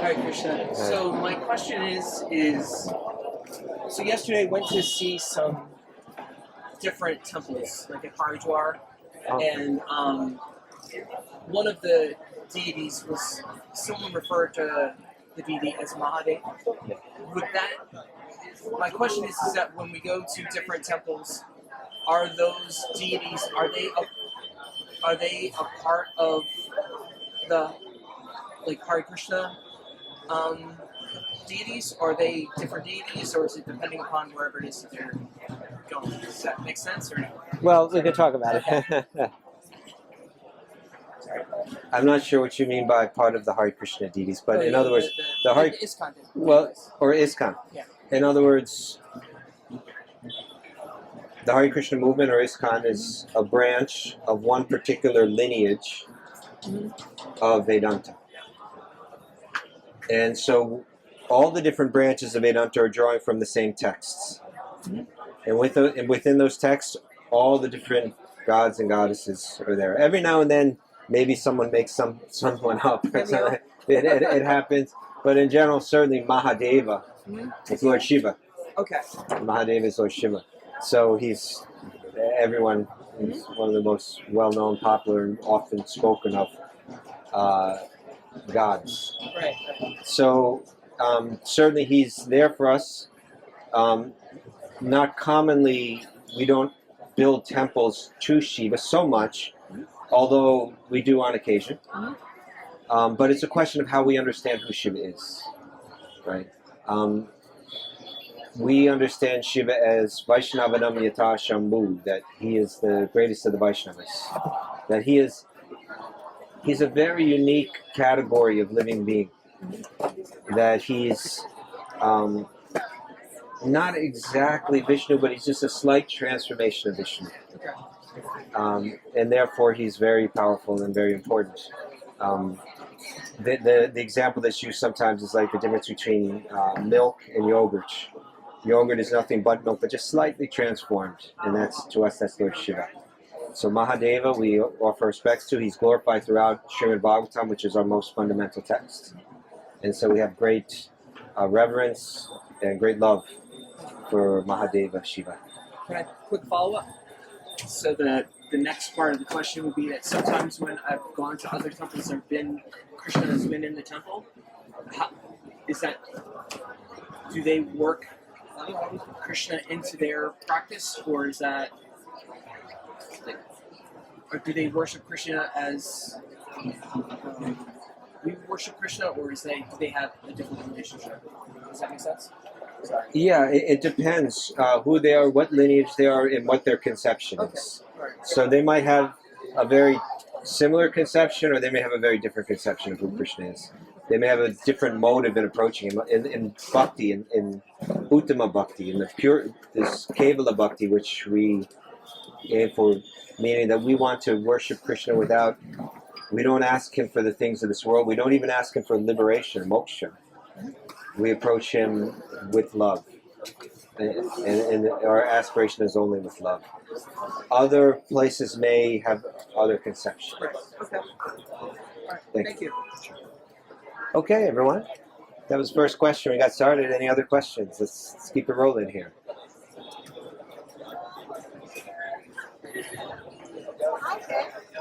Hare Krishna. So my question is so yesterday I went to see some different temples, like at Haridwar, and one of the deities was, someone referred to the deity as Mahadev. Would that, my question is that when we go to different temples, are those deities, are they a part of the, like, Hare Krishna deities? Or are they different deities, or is it depending upon wherever it is that they're going? Does that make sense or no? Well, we can talk about it. I'm not sure what you mean by part of the Hare Krishna deities, but in other words, the Hare ISKCON. Well, or ISKCON. Yeah. In other words, the Hare Krishna movement, or ISKCON, is a branch of one particular lineage of Vedanta. And so all the different branches of Vedanta are drawing from the same texts. And within those texts, all the different gods and goddesses are there. Every now and then, maybe someone makes someone up. It happens. But in general, certainly Mahadeva is Lord Shiva. Okay. Mahadeva is Lord Shiva. So he's one of the most well-known, popular, and often spoken of gods. Right. So certainly he's there for us. Not commonly, we don't build temples to Shiva so much, although we do on occasion. But it's a question of how we understand who Shiva is, right? We understand Shiva as Vaishnavanam Yata Shambhu, that he is the greatest of the Vaishnavas, that he's a very unique category of living being, that he's not exactly Vishnu, but he's just a slight transformation of Vishnu. And therefore he's very powerful and very important. The example that's used sometimes is like the difference between milk and yogurt. Yogurt is nothing but milk, but just slightly transformed, and that's Lord Shiva. So Mahadeva, we offer respects to. He's glorified throughout Srimad Bhagavatam, which is our most fundamental text. And so we have great reverence and great love for Mahadeva Shiva. Can I quick follow-up? So the next part of the question would be that sometimes when I've gone to other temples, Krishna has been in the temple. Do they work Krishna into their practice, or is that, like, or do they worship Krishna as we worship Krishna, or do they have a different relationship? Does that make sense? Sorry. Yeah, it depends who they are, what lineage they are, and what their conception is. Right. So they might have a very similar conception, or they may have a very different conception of who Krishna is. They may have a different motive in approaching him. In bhakti, in Uttama bhakti, in this Kevala bhakti, which we aim for, meaning that we want to worship Krishna we don't ask him for the things of this world. We don't even ask him for liberation, moksha. We approach him with love. And our aspiration is only with love. Other places may have other conceptions. Right. Okay. All right. Thank you. Okay, everyone. That was the first question. We got started. Any other questions? Let's keep it rolling here.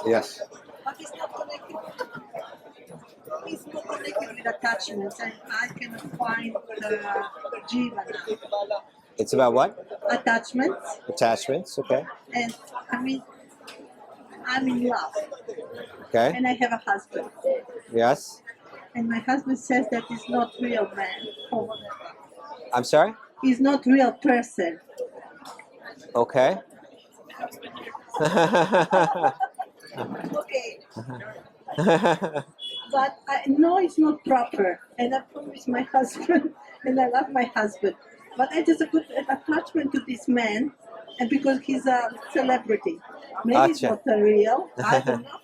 Yes. But it's not connected. It's not connected with attachments, and I cannot find the Jiva now. It's about what? Attachments. Attachments, okay. And I'm in love. Okay. And I have a husband. Yes. And my husband says that he's not real man. I'm sorry? He's not real person. Okay. Okay. But I know it's not proper. And I promise my husband, and I love my husband. But I just put an attachment to this man, and because he's a celebrity. Maybe it's not real. I don't know.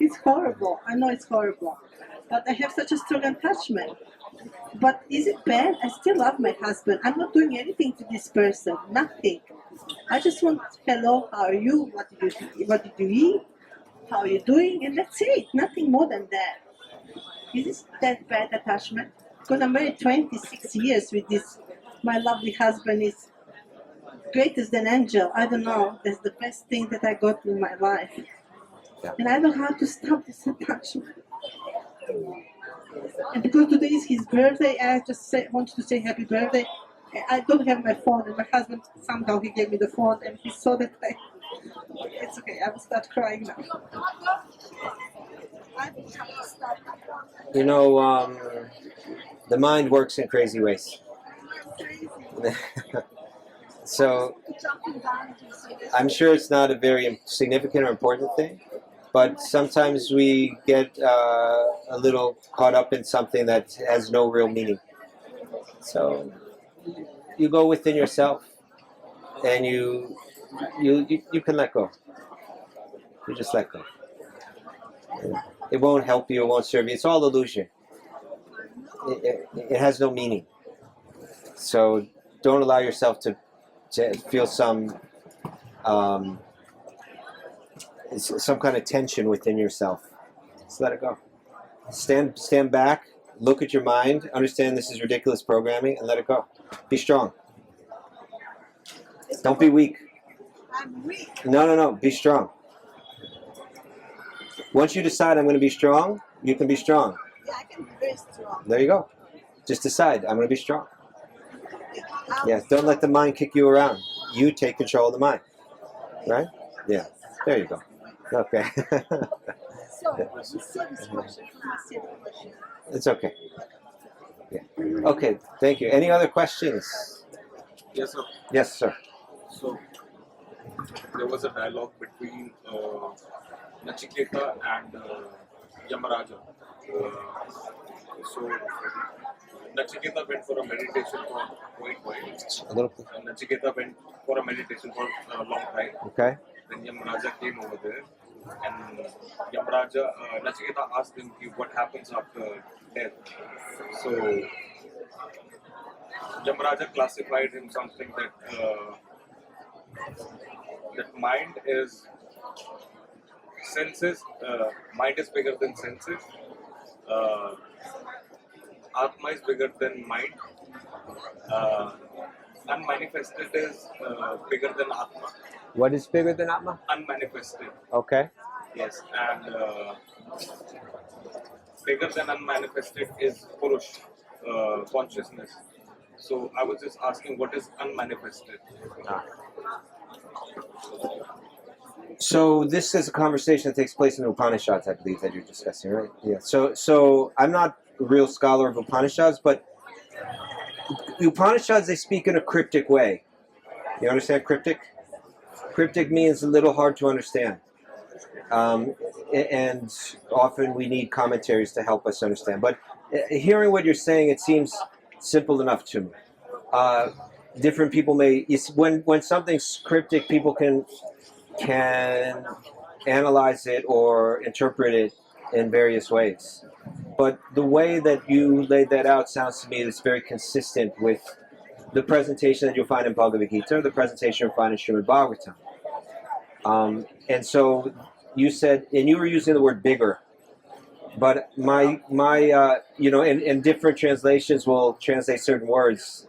It's horrible. I know it's horrible. But I have such a strong attachment. But is it bad? I still love my husband. I'm not doing anything to this person. Nothing. I just want, hello, how are you? What did you eat? How are you doing? And that's it. Nothing more than that. Is this that bad attachment? Because I'm married 26 years with this. My lovely husband is greatest than angel. I don't know. That's the best thing that I got in my life. Yeah. And I don't know how to stop this attachment. And because today is his birthday, I just want to say happy birthday. I don't have my phone, and my husband somehow he gave me the phone, and he saw that it's okay. I will start crying now. I will have to stop. You know, the mind works in crazy ways. So I'm sure it's not a very significant or important thing, but sometimes we get a little caught up in something that has no real meaning. So you go within yourself, and you can let go. You just let go. It won't help you. It won't serve you. It's all illusion. It has no meaning. So don't allow yourself to feel some kind of tension within yourself. Just let it go. Stand back. Look at your mind. Understand this is ridiculous programming, and let it go. Be strong. Don't be weak. I'm weak. No. Be strong. Once you decide I'm going to be strong, you can be strong. Yeah, I can be very strong. There you go. Just decide I'm going to be strong. Yeah, don't let the mind kick you around. You take control of the mind. Right? Yeah. There you go. Okay. So, you said this question. It's okay. Yeah. Okay, thank you. Any other questions? Yes, sir. Yes, sir. So, there was a dialogue between Nachiketa and Yamaraja. So, Nachiketa went for a meditation for quite a while. A little. And Nachiketa went for a meditation for a long time. Okay. Then Yamaraja came over there. And Yamaraja, Nachiketa asked him what happens after death. So, Yamaraja classified him something that mind is senses, mind is bigger than senses, Atma is bigger than mind, unmanifested is bigger than Atma. What is bigger than Atma? Unmanifested. Okay. Yes, and bigger than unmanifested is Purush, consciousness. So I was just asking, what is unmanifested? So this is a conversation that takes place in the Upanishads, I believe, that you're discussing, right? Yeah. So I'm not a real scholar of Upanishads, but the Upanishads, they speak in a cryptic way. You understand cryptic? Cryptic means a little hard to understand. And often we need commentaries to help us understand. But hearing what you're saying, it seems simple enough to me. Different people may, when something's cryptic, people can analyze it or interpret it in various ways. But the way that you laid that out sounds to me it's very consistent with the presentation that you'll find in Bhagavad Gita, the presentation you'll find in Srimad Bhagavatam. And so you said, and you were using the word bigger, but my in different translations will translate certain words.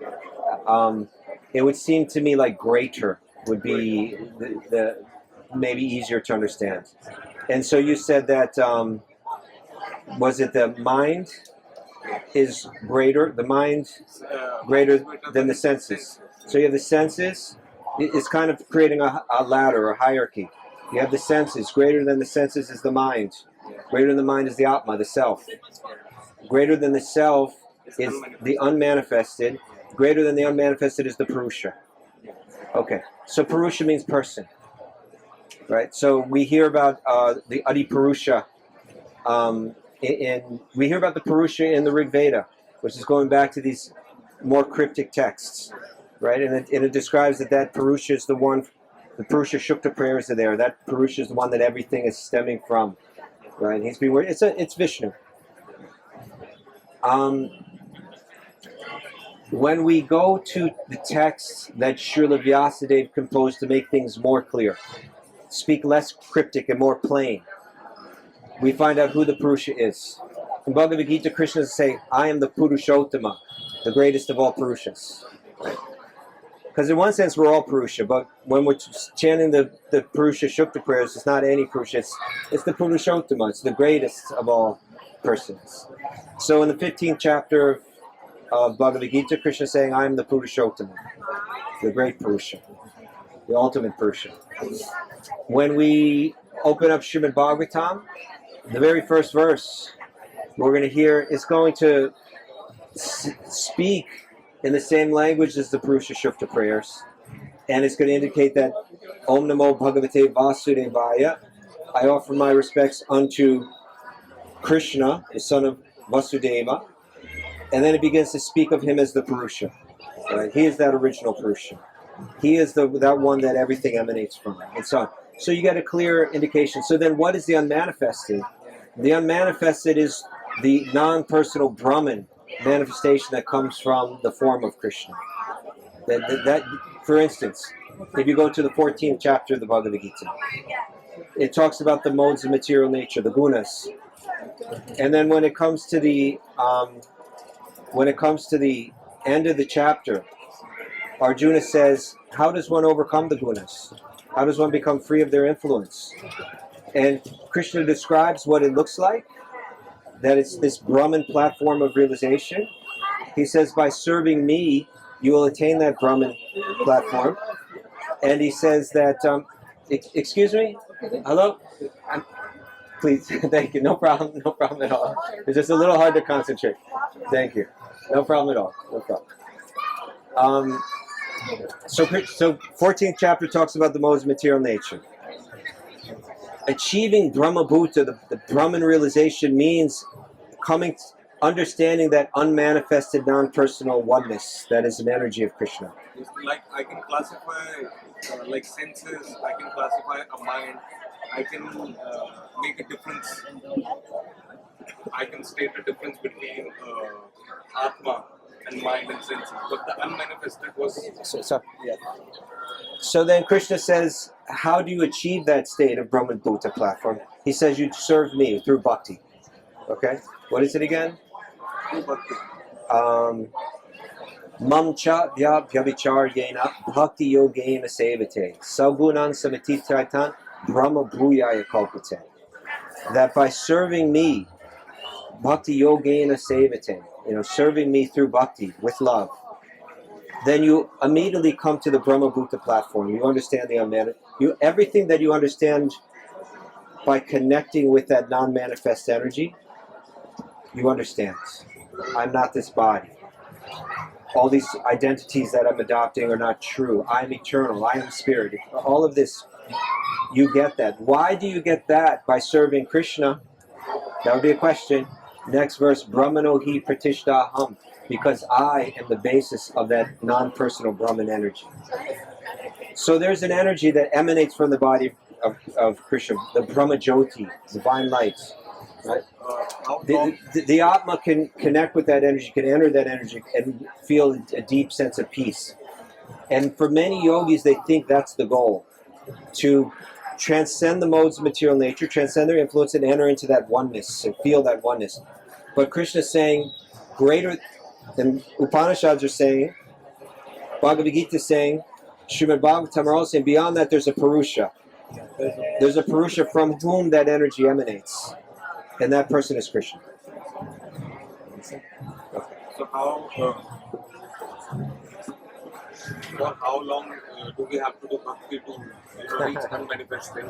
It would seem to me like greater would be the maybe easier to understand. And so you said that, was it the mind is greater, the mind greater than the senses. So you have the senses, it's kind of creating a ladder, a hierarchy. You have the senses, greater than the senses is the mind. Greater than the mind is the Atma, the self. Greater than the self is the unmanifested. Greater than the unmanifested is the Purusha. Okay, so Purusha means person. Right, so we hear about the Adi Purusha. We hear about the Purusha in the Rig Veda, which is going back to these more cryptic texts, right? And it describes that Purusha is the one, the Purusha Shukta prayers are there. That Purusha is the one that everything is stemming from, right? He's being it's Vishnu. When we go to the texts that Srila Vyasadeva composed to make things more clear, speak less cryptic and more plain, we find out who the Purusha is. In Bhagavad Gita, Krishna is saying, I am the Purushottama, the greatest of all Purushas. Right? Because in one sense, we're all Purusha, but when we're chanting the Purusha Shukta prayers, it's not any Purusha, it's the Purushottama, it's the greatest of all persons. So in the 15th chapter of Bhagavad Gita, Krishna is saying, I am the Purushottama, the great Purusha, the ultimate Purusha. When we open up Srimad Bhagavatam, the very first verse we're going to hear is going to speak in the same language as the Purusha Shukta prayers. And it's going to indicate that Om Namo Bhagavate Vasudevaya, I offer my respects unto Krishna, the son of Vasudeva. And then it begins to speak of him as the Purusha. Right? He is that original Purusha. He is that one that everything emanates from, and so on. So you get a clear indication. So then what is the unmanifested? The unmanifested is the non-personal Brahman manifestation that comes from the form of Krishna. That, for instance, if you go to the 14th chapter of the Bhagavad Gita, it talks about the modes of material nature, the gunas. And then when it comes to the end of the chapter, Arjuna says, how does one overcome the gunas? How does one become free of their influence? And Krishna describes what it looks like, that it's this Brahman platform of realization. He says, by serving me, you will attain that Brahman platform. And he says that, excuse me? Hello? Please, thank you. No problem at all. It's just a little hard to concentrate. Thank you. No problem at all. No problem. So 14th chapter talks about the modes of material nature. Achieving Brahma Bhuta, the Brahman realization, means understanding that unmanifested, non-personal oneness that is an energy of Krishna. Like I can classify like senses, I can classify a mind, I can make a difference, I can state a difference between Atma and mind and senses, but the unmanifested was... So then Krishna says, how do you achieve that state of Brahma Bhuta platform? He says, you serve me through bhakti. Okay? What is it again? Through bhakti. Mam cha vyabhicharyena bhakti yogena sevate sagunan samatitaitan brahma bhuyaya kalpate. That by serving me, bhakti yogena sevate, serving me through bhakti, with love, then you immediately come to the Brahma Bhuta platform. You understand the unmanifest. Everything that you understand by connecting with that non-manifest energy, you understand. I'm not this body. All these identities that I'm adopting are not true. I am eternal. I am spirit. All of this, you get that. Why do you get that? By serving Krishna. That would be a question. Next verse, Brahmano hi pratishtaham. Because I am the basis of that non-personal Brahman energy. So there's an energy that emanates from the body of Krishna, the Brahma Jyoti, divine light. Right? The Atma can connect with that energy, can enter that energy, and feel a deep sense of peace. And for many yogis, they think that's the goal, to transcend the modes of material nature, transcend their influence, and enter into that oneness, and feel that oneness. But Krishna is saying, greater... And Upanishads are saying, Bhagavad Gita is saying, Srimad Bhagavatam are all saying, beyond that there's a Purusha. There's a Purusha from whom that energy emanates. And that person is Krishna. So how long do we have to do bhakti to reach unmanifested?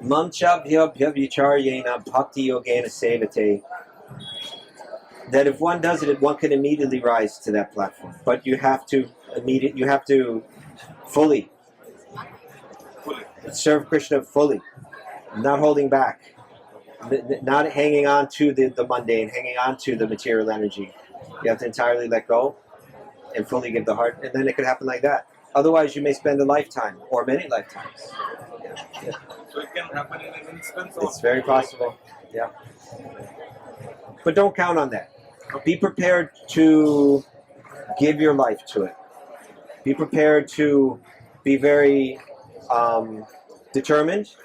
Mamcha bhyavicharyena bhakti yogena sevate. That if one does it, one can immediately rise to that platform. But you have to fully serve Krishna fully, not holding back, not hanging on to the mundane, hanging on to the material energy. You have to entirely let go and fully give the heart, and then it could happen like that. Otherwise, you may spend a lifetime or many lifetimes. Yeah. So it can happen in an instant? It's very possible, yeah. But don't count on that. Be prepared to give your life to it. Be prepared to be very determined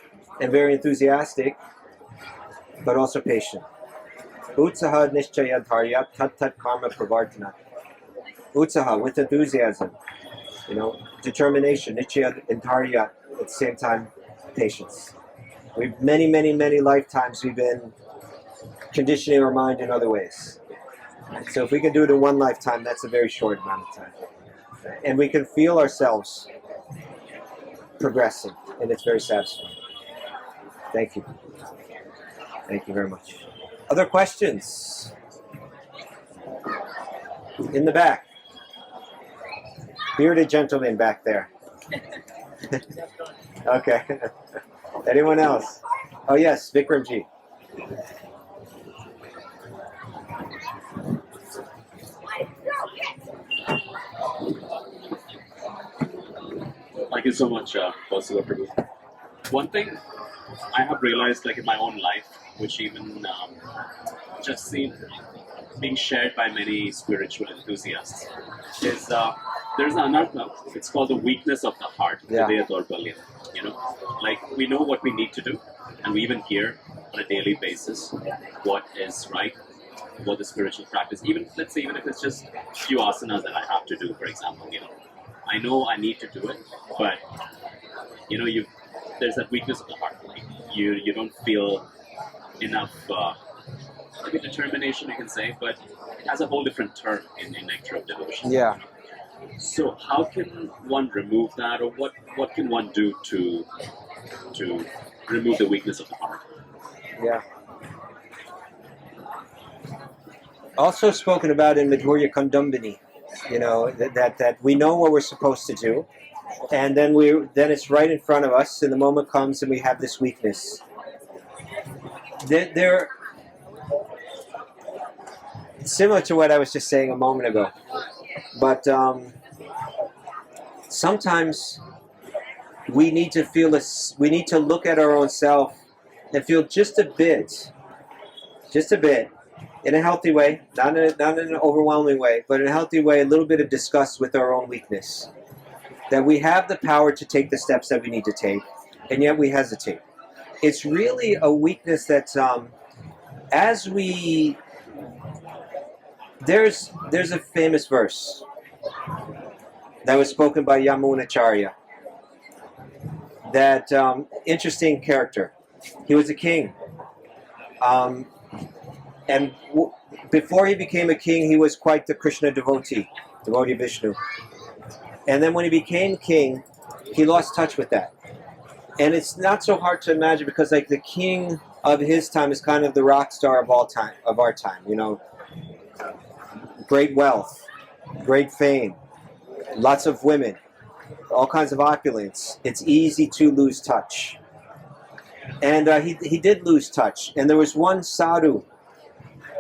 and very enthusiastic but also patient. Utsaha nishchaya dharya tat tat karma pravartana. Utsaha, with enthusiasm, determination, nichya and dharya, at the same time, patience. We've many lifetimes we've been conditioning our mind in other ways. So if we can do it in one lifetime, that's a very short amount of time. And we can feel ourselves progressing, and it's very satisfying. Thank you. Thank you very much. Other questions? In the back. Bearded gentleman back there. Okay. Anyone else? Oh yes, Vikramji. Thank you so much, Vasudha Prabhu. One thing I have realized, like in my own life, which even just seen being shared by many spiritual enthusiasts, is there's another. It's called the weakness of the heart. Yeah. Like we know what we need to do, and we even hear on a daily basis what is right, what the spiritual practice. Even let's say, even if it's just a few asanas that I have to do, for example, I know I need to do it, but there's that weakness of the heart. Like you don't feel enough maybe determination, you can say, but it has a whole different term in Nectar of Devotion. Yeah. So how can one remove that, or what can one do to remove the weakness of the heart? Yeah. Also spoken about in Madhurya Kandumbini, that we know what we're supposed to do, and then it's right in front of us, and the moment comes and we have this weakness. They're similar to what I was just saying a moment ago, but sometimes we need to look at our own self and feel just a bit, in a healthy way, not in an overwhelming way, but in a healthy way, a little bit of disgust with our own weakness. That we have the power to take the steps that we need to take, and yet we hesitate. It's really a weakness that there's a famous verse that was spoken by Yamunacharya. That interesting character. He was a king. And before he became a king, he was quite the Krishna devotee Vishnu. And then when he became king, he lost touch with that. And it's not so hard to imagine, because like the king of his time is kind of the rock star of our time. Great wealth, great fame, lots of women, all kinds of opulence. It's easy to lose touch. And he did lose touch. And there was one sadhu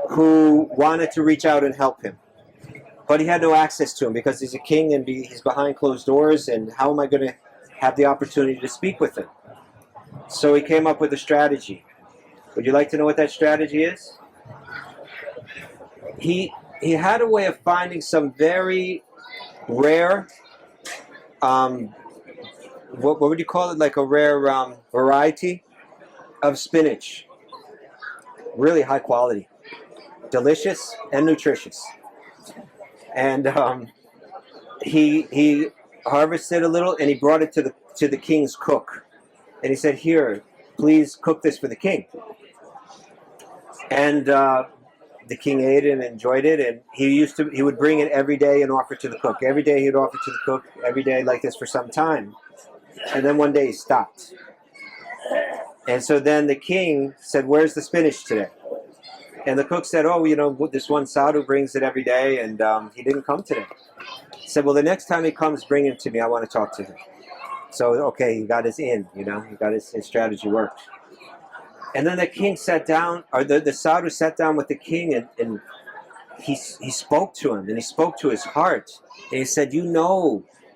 who wanted to reach out and help him. But he had no access to him because he's a king and he's behind closed doors, and how am I going to have the opportunity to speak with him? So he came up with a strategy. Would you like to know what that strategy is? He had a way of finding some very rare, what would you call it? Like a rare variety of spinach. Really high quality. Delicious and nutritious. And he harvested a little, and he brought it to the king's cook. And he said, "Here, please cook this for the king." And the king ate it and enjoyed it, and he would bring it every day and offer it to the cook. Every day he would offer it to the cook, every day like this for some time. And then one day he stopped. And so then the king said, "Where's the spinach today?" And the cook said, "Oh, this one sadhu brings it every day, and he didn't come today." He said, "Well, the next time he comes, bring him to me. I want to talk to him." So, okay, he got his in, he got his strategy worked. And then the king sat down, or the sadhu sat down with the king, and he spoke to him, and he spoke to his heart. And he said,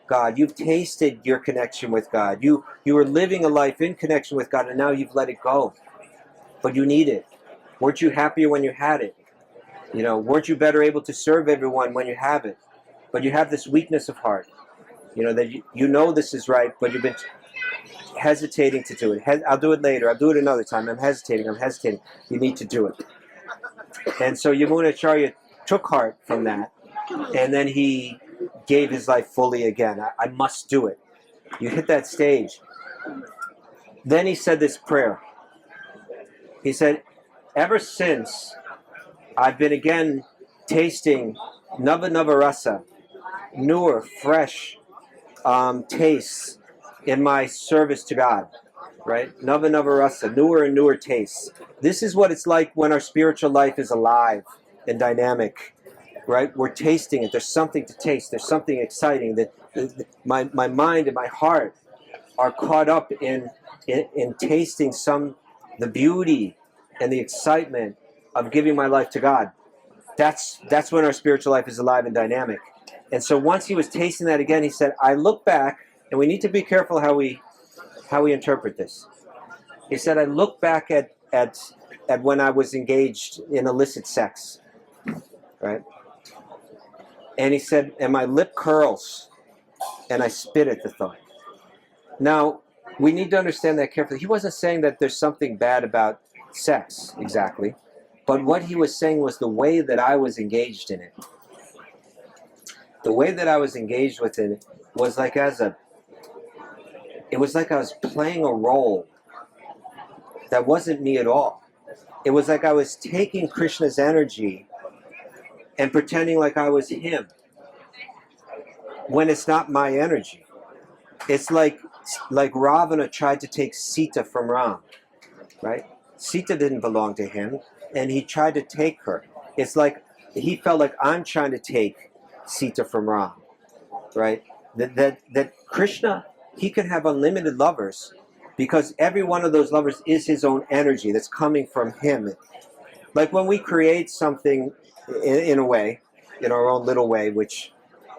God, you've tasted your connection with God. You were living a life in connection with God, and now you've let it go. But you need it. Weren't you happier when you had it? Weren't you better able to serve everyone when you have it? But you have this weakness of heart. That you know this is right, but you've been hesitating to do it. I'll do it later. I'll do it another time. I'm hesitating. You need to do it. And so Yamunacharya took heart from that, and then he gave his life fully again. I must do it. You hit that stage. Then he said this prayer. He said, ever since I've been again tasting Nava Nava Rasa, newer, fresh tastes in my service to God, right? Nava Nava Rasa, newer and newer tastes. This is what it's like when our spiritual life is alive and dynamic, right? We're tasting it. There's something to taste. There's something exciting. That my mind and my heart are caught up in tasting the beauty and the excitement of giving my life to God. That's when our spiritual life is alive and dynamic. And so once he was tasting that again, he said, I look back, and we need to be careful how we interpret this. He said, I look back at when I was engaged in illicit sex, right? And he said, and my lip curls, and I spit at the thought. Now, we need to understand that carefully. He wasn't saying that there's something bad about sex, exactly. But what he was saying was the way that I was engaged in it. The way that I was engaged with it was like it was like I was playing a role that wasn't me at all. It was like I was taking Krishna's energy and pretending like I was him when it's not my energy. It's like Ravana tried to take Sita from Ram, right? Sita didn't belong to him, and he tried to take her. It's like he felt like I'm trying to take Sita from Ram, right? That Krishna, he can have unlimited lovers because every one of those lovers is his own energy that's coming from him. Like when we create something in a way, in our own little way, which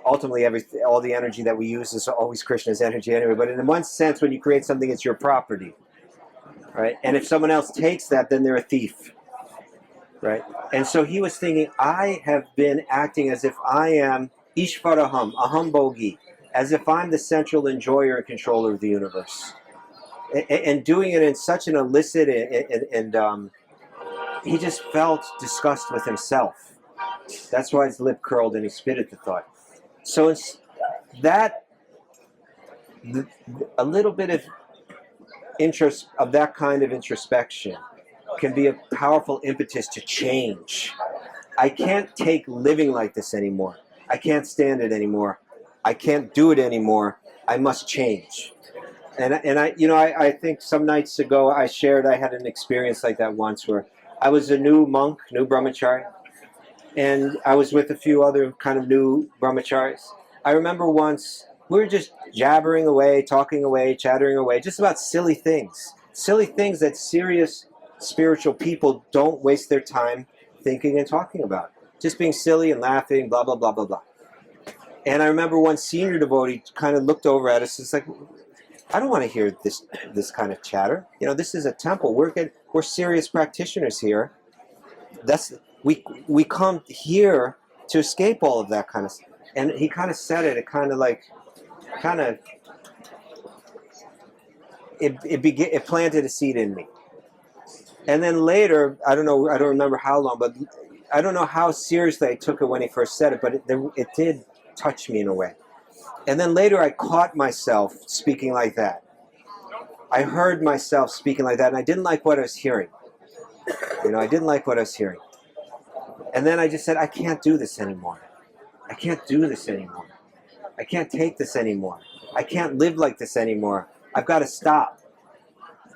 ultimately all the energy that we use is always Krishna's energy anyway, but in one sense, when you create something, it's your property, right? And if someone else takes that, then they're a thief, right? And so he was thinking, I have been acting as if I am Ishvaraham, Aham Bogi, as if I'm the central enjoyer and controller of the universe. And doing it in such an illicit and he just felt disgust with himself. That's why his lip curled and he spit at the thought. So it's that a little bit of that kind of introspection can be a powerful impetus to change. I can't take living like this anymore. I can't stand it anymore. I can't do it anymore. I must change. And I think some nights ago I shared I had an experience like that once where I was a new monk, new brahmachari, and I was with a few other kind of new brahmacharis. I remember once we were just jabbering away, talking away, chattering away, just about silly things that serious spiritual people don't waste their time thinking and talking about. Just being silly and laughing, blah, blah, blah, blah, blah. And I remember one senior devotee kind of looked over at us. It's like, I don't want to hear this kind of chatter. This is a temple. We're serious practitioners here. We come here to escape all of that kind of stuff. And he kind of said it. It it planted a seed in me. And then later, I don't remember how long, but I don't know how seriously I took it when he first said it, but it did touch me in a way. And then later I caught myself speaking like that. I heard myself speaking like that, and I didn't like what I was hearing. I didn't like what I was hearing. And then I just said, I can't do this anymore. I can't do this anymore. I can't take this anymore. I can't live like this anymore. I've got to stop.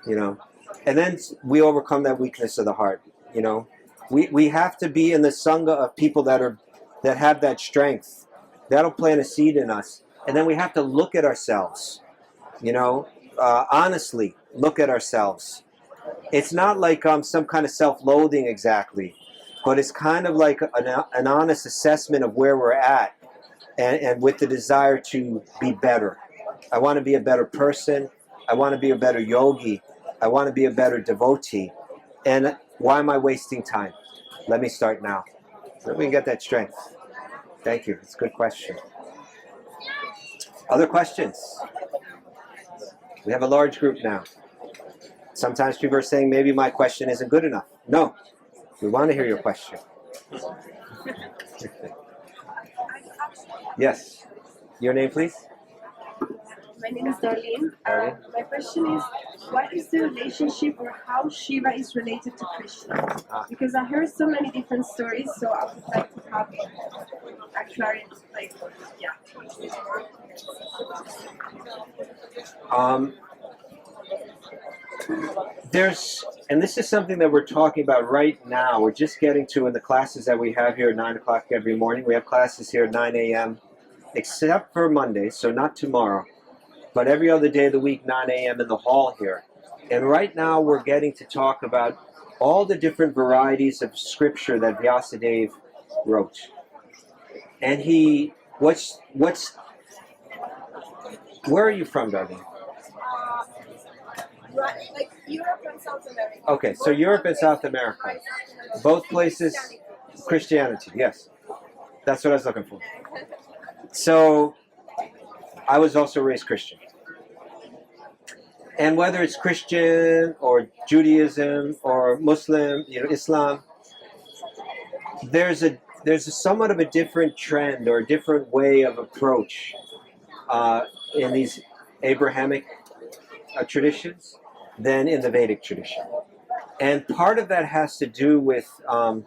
And then we overcome that weakness of the heart. We have to be in the sangha of people that have that strength. That'll plant a seed in us. And then we have to look at ourselves, honestly look at ourselves. It's not like some kind of self-loathing exactly, but it's kind of like an honest assessment of where we're at and with the desire to be better. I want to be a better person. I want to be a better yogi. I want to be a better devotee. And why am I wasting time? Let me start now so we can get that strength. Thank you. It's a good question. Other questions? We have a large group now. Sometimes people are saying maybe my question isn't good enough. No, we want to hear your question. Yes. Your name, please? My name is Darlene. Darlene. My question is, what is the relationship or how Shiva is related to Krishna? Because I heard so many different stories, so I would like to have a clarity, like, yeah. And this is something that we're talking about right now. We're just getting to in the classes that we have here at 9 o'clock every morning. We have classes here at 9 a.m. except for Monday, so not tomorrow. But every other day of the week, 9 a.m. in the hall here. And right now we're getting to talk about all the different varieties of scripture that Vyasadeva wrote. And where are you from, Darlene? Like Europe and South America. Okay, so Europe and South America. Both places, Christianity, yes. That's what I was looking for. So, I was also raised Christian. And whether it's Christian or Judaism or Muslim, Islam, there's a somewhat of a different trend or a different way of approach in these Abrahamic traditions than in the Vedic tradition. And part of that has to do with, and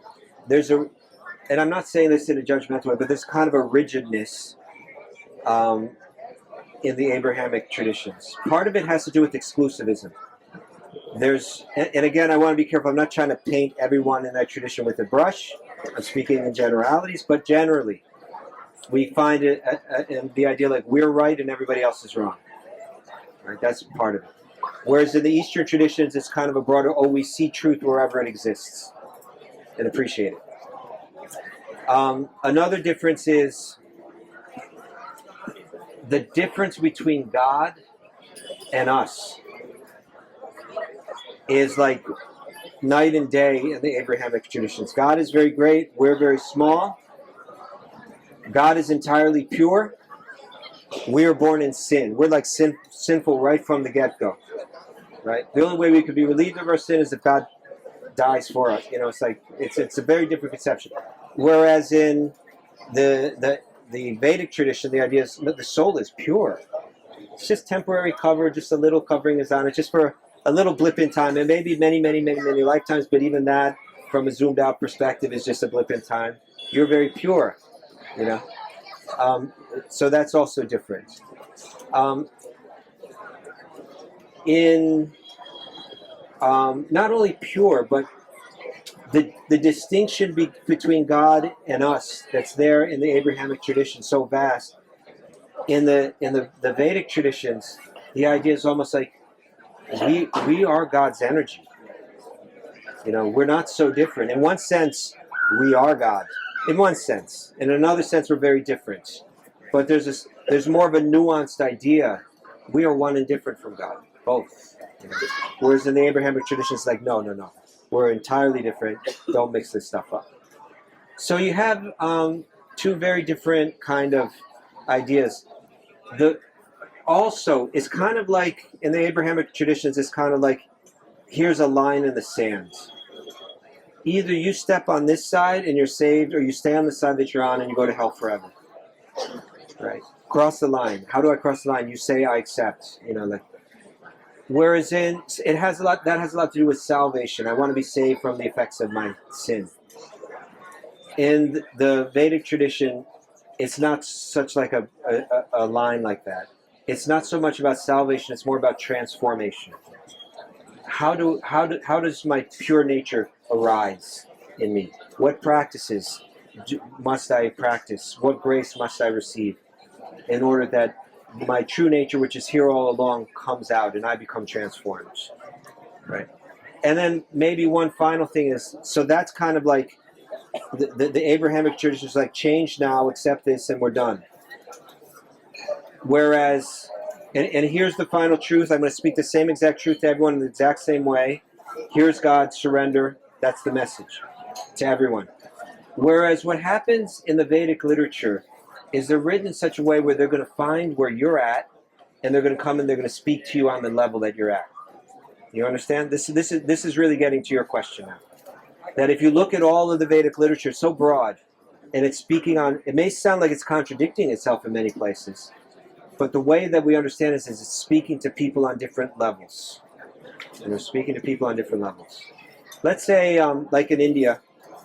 I'm not saying this in a judgmental way, but there's kind of a rigidness in the Abrahamic traditions. Part of it has to do with exclusivism. And again, I want to be careful, I'm not trying to paint everyone in that tradition with a brush. I'm speaking in generalities, but generally, we find it in the idea like we're right and everybody else is wrong. Right? That's part of it. Whereas in the Eastern traditions, it's kind of a broader, we see truth wherever it exists and appreciate it. Another difference is the difference between God and us is like night and day in the Abrahamic traditions. God is very great, we're very small. God is entirely pure. We are born in sin. We're like sinful right from the get-go. Right? The only way we could be relieved of our sin is if God dies for us. It's a very different conception. Whereas in the Vedic tradition, the idea is that the soul is pure. It's just temporary cover, just a little covering is on it, just for a little blip in time, and maybe many, many, many, many lifetimes, but even that, from a zoomed out perspective, is just a blip in time. You're very pure, so that's also different. Not only pure, but the distinction between God and us that's there in the Abrahamic tradition, so vast. In the Vedic traditions, the idea is almost like we are God's energy. We're not so different. In one sense, we are God. In one sense. In another sense, we're very different. But there's more of a nuanced idea. We are one and different from God, both. Whereas in the Abrahamic tradition, it's like, no. We're entirely different. Don't mix this stuff up. So you have two very different kind of ideas. Also, it's kind of like, in the Abrahamic traditions, it's kind of like, here's a line in the sand. Either you step on this side and you're saved, or you stay on the side that you're on and you go to hell forever. Right? Cross the line. How do I cross the line? You say, I accept. Whereas that has a lot to do with salvation. I want to be saved from the effects of my sin. In the Vedic tradition, it's not such like a line like that. It's not so much about salvation, it's more about transformation. How does my pure nature arise in me? What practices must I practice? What grace must I receive in order that my true nature, which is here all along, comes out and I become transformed? Right? And then maybe one final thing is, so that's kind of like the Abrahamic church is like, change now, accept this, and we're done. Whereas, and here's the final truth, I'm going to speak the same exact truth to everyone in the exact same way. Here's God, surrender. That's the message to everyone. Whereas what happens in the Vedic literature is they're written in such a way where they're going to find where you're at, and they're going to come and they're going to speak to you on the level that you're at. You understand? This is really getting to your question now. That if you look at all of the Vedic literature, it's so broad, and it's speaking on, it may sound like it's contradicting itself in many places, but the way that we understand this is it's speaking to people on different levels. And they're speaking to people on different levels. Let's say, like in India,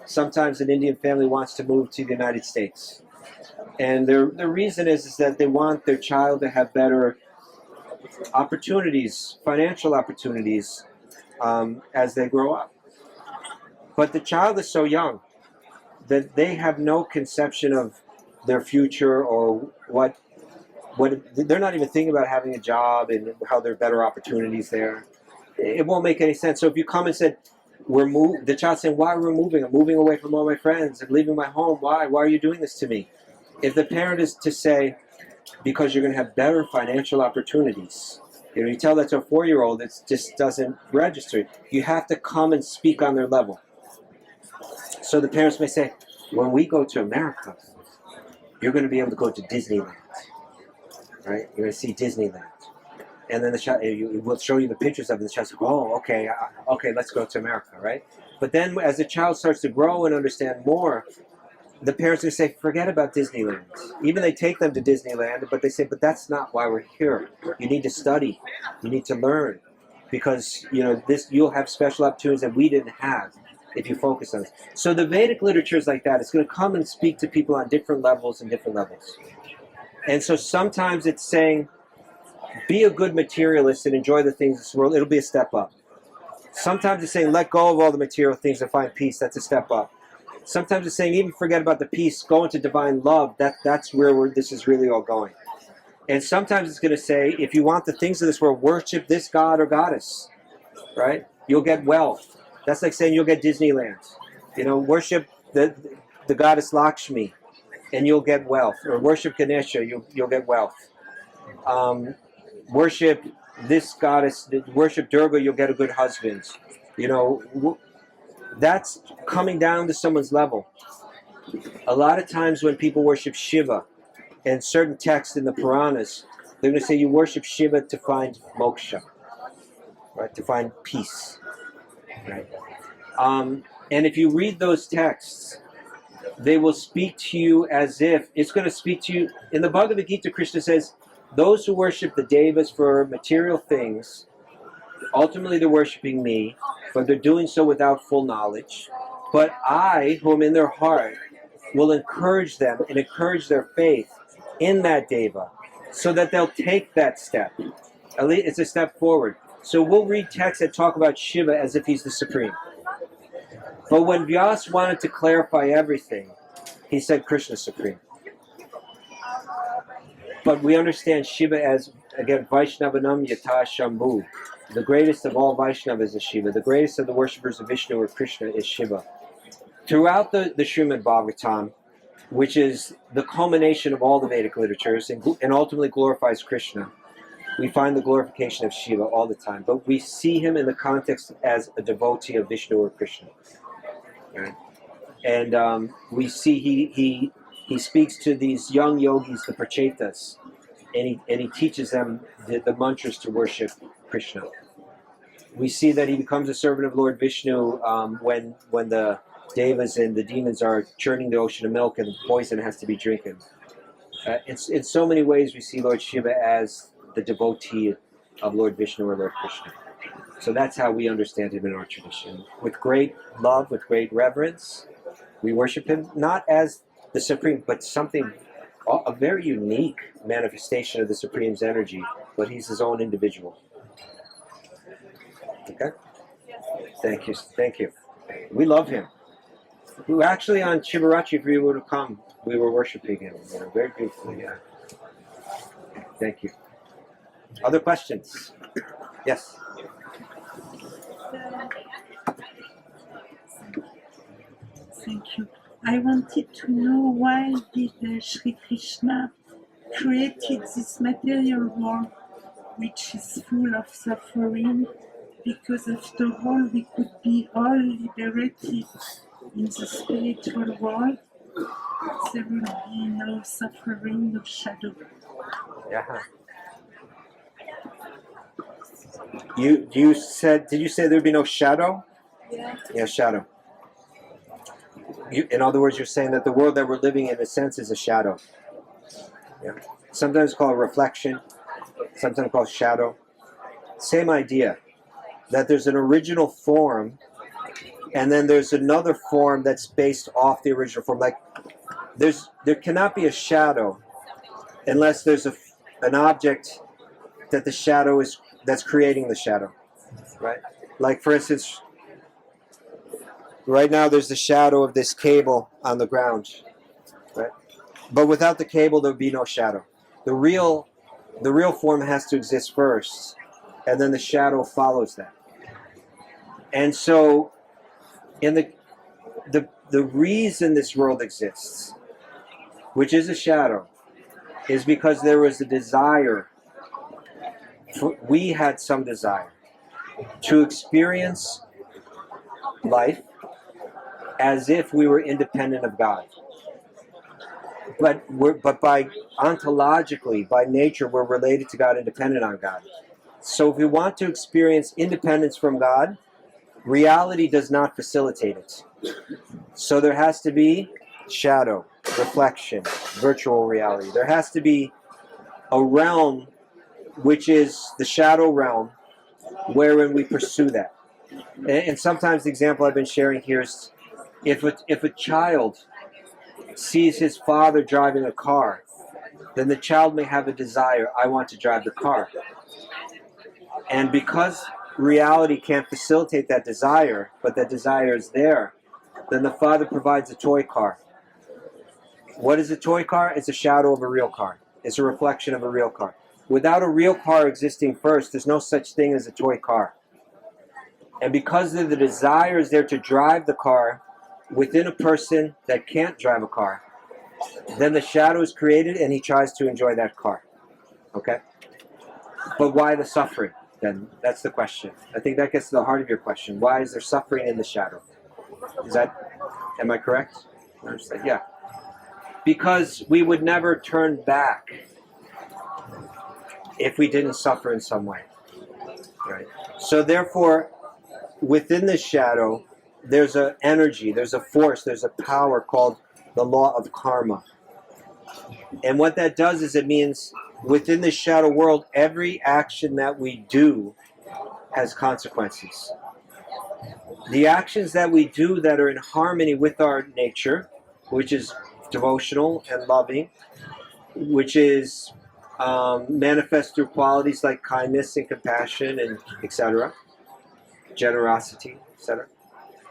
sometimes an Indian family wants to move to the United States. And the reason is that they want their child to have better opportunities, financial opportunities, as they grow up. But the child is so young that they have no conception of their future or what they're not even thinking about having a job and how there are better opportunities there. It won't make any sense. So if you come and said, the child's saying, why are we moving? I'm moving away from all my friends. I'm leaving my home. Why? Why are you doing this to me? If the parent is to say, because you're going to have better financial opportunities, you tell that to a 4-year-old, it just doesn't register. You have to come and speak on their level. So the parents may say, when we go to America, you're going to be able to go to Disneyland, right? You're going to see Disneyland. And then the child, will show you the pictures of it, and the child says, oh, okay, let's go to America, right? But then as the child starts to grow and understand more, the parents are going to say, forget about Disneyland. Even they take them to Disneyland, but they say, but that's not why we're here. You need to study. You need to learn. Because, you'll have special opportunities that we didn't have if you focus on it. So the Vedic literature is like that. It's going to come and speak to people on different levels and different levels. And so sometimes it's saying, be a good materialist and enjoy the things of this world. It'll be a step up. Sometimes it's saying, let go of all the material things and find peace. That's a step up. Sometimes it's saying, even forget about the peace, go into divine love. That's where this is really all going. And sometimes it's going to say, if you want the things of this world, worship this god or goddess, right? You'll get wealth. That's like saying you'll get Disneyland. Worship the goddess Lakshmi, and you'll get wealth. Or worship Ganesha, you'll get wealth. Worship this goddess, worship Durga, you'll get a good husband. That's coming down to someone's level. A lot of times when people worship Shiva, and certain texts in the Puranas, they're going to say you worship Shiva to find moksha, right? To find peace, right? And if you read those texts, they will speak to you as if it's going to speak to you. In the Bhagavad Gita, Krishna says, those who worship the devas for material things, ultimately they're worshiping me, but they're doing so without full knowledge. But I, who am in their heart, will encourage them and encourage their faith in that deva so that they'll take that step. At least it's a step forward. So we'll read texts that talk about Shiva as if he's the supreme. But when Vyas wanted to clarify everything, he said Krishna supreme. But we understand Shiva as, again, Vaishnavanam Yata Shambhu. The greatest of all Vaishnavas is Shiva. The greatest of the worshippers of Vishnu or Krishna is Shiva. Throughout the Srimad Bhagavatam, which is the culmination of all the Vedic literatures and ultimately glorifies Krishna, we find the glorification of Shiva all the time. But we see him in the context as a devotee of Vishnu or Krishna. Right? And we see he speaks to these young yogis, the prachetas, and he teaches them the mantras to worship Krishna. We see that he becomes a servant of Lord Vishnu when the devas and the demons are churning the ocean of milk and poison has to be drinking. In so many ways we see Lord Shiva as the devotee of Lord Vishnu or Lord Krishna. So that's how we understand him in our tradition. With great love, with great reverence, we worship him not as the Supreme, but a very unique manifestation of the Supreme's energy, but he's his own individual. Okay? Thank you. We love him. We actually on Shivaratri, if you would have come, we were worshiping him. Very beautifully, yeah. Thank you. Other questions? Yes. Thank you. I wanted to know why did Shri Krishna created this material world which is full of suffering, because after all we could be all liberated in the spiritual world. There will be no suffering, no shadow. Yeah. Did you say there'd be no shadow? Yeah, shadow. In other words, you're saying that the world that we're living in a sense is a shadow. Yeah. Sometimes called reflection, sometimes called shadow. Same idea. That there's an original form, and then there's another form that's based off the original form. Like there cannot be a shadow unless there's an object that the shadow is that's creating the shadow, right? Like for instance, right now there's the shadow of this cable on the ground, right? But without the cable, there would be no shadow. The real form has to exist first, and then the shadow follows that. And so, in the reason this world exists, which is a shadow, is because there was a desire. We had some desire to experience life as if we were independent of God. But by ontologically, by nature, we're related to God and dependent on God. So if we want to experience independence from God, reality does not facilitate it. So there has to be shadow, reflection, virtual reality. There has to be a realm which is the shadow realm wherein we pursue that. And sometimes the example I've been sharing here is if a child sees his father driving a car, then the child may have a desire, I want to drive the car. And because reality can't facilitate that desire, but that desire is there, then the father provides a toy car. What is a toy car? It's a shadow of a real car. It's a reflection of a real car. Without a real car existing first, there's no such thing as a toy car. And because of the desire is there to drive the car within a person that can't drive a car, then the shadow is created and he tries to enjoy that car. Okay? But why the suffering? Then that's the question. I think that gets to the heart of your question. Why is there suffering in the shadow? Am I correct? Yeah. Because we would never turn back if we didn't suffer in some way. Right? So therefore, within the shadow, there's an energy, there's a force, there's a power called the law of karma. And what that does is it means within the shadow world, every action that we do has consequences. The actions that we do that are in harmony with our nature, which is devotional and loving, which is manifest through qualities like kindness and compassion and etc., generosity, etc.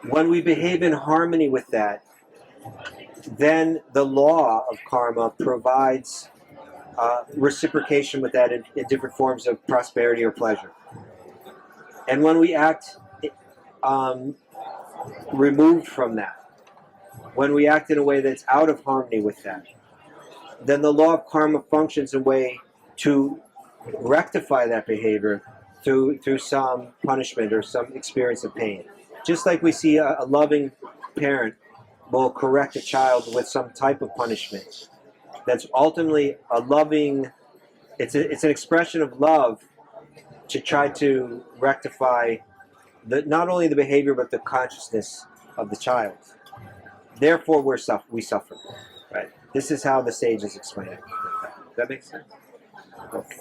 When we behave in harmony with that, then the law of karma provides reciprocation with that in different forms of prosperity or pleasure. And when we act removed from that, when we act in a way that's out of harmony with that, then the law of karma functions in a way to rectify that behavior through some punishment or some experience of pain. Just like we see a loving parent will correct a child with some type of punishment. That's ultimately a loving, it's an expression of love to try to rectify not only the behavior but the consciousness of the child. Therefore we suffer. Right? This is how the sages explain it. Does that make sense? Okay.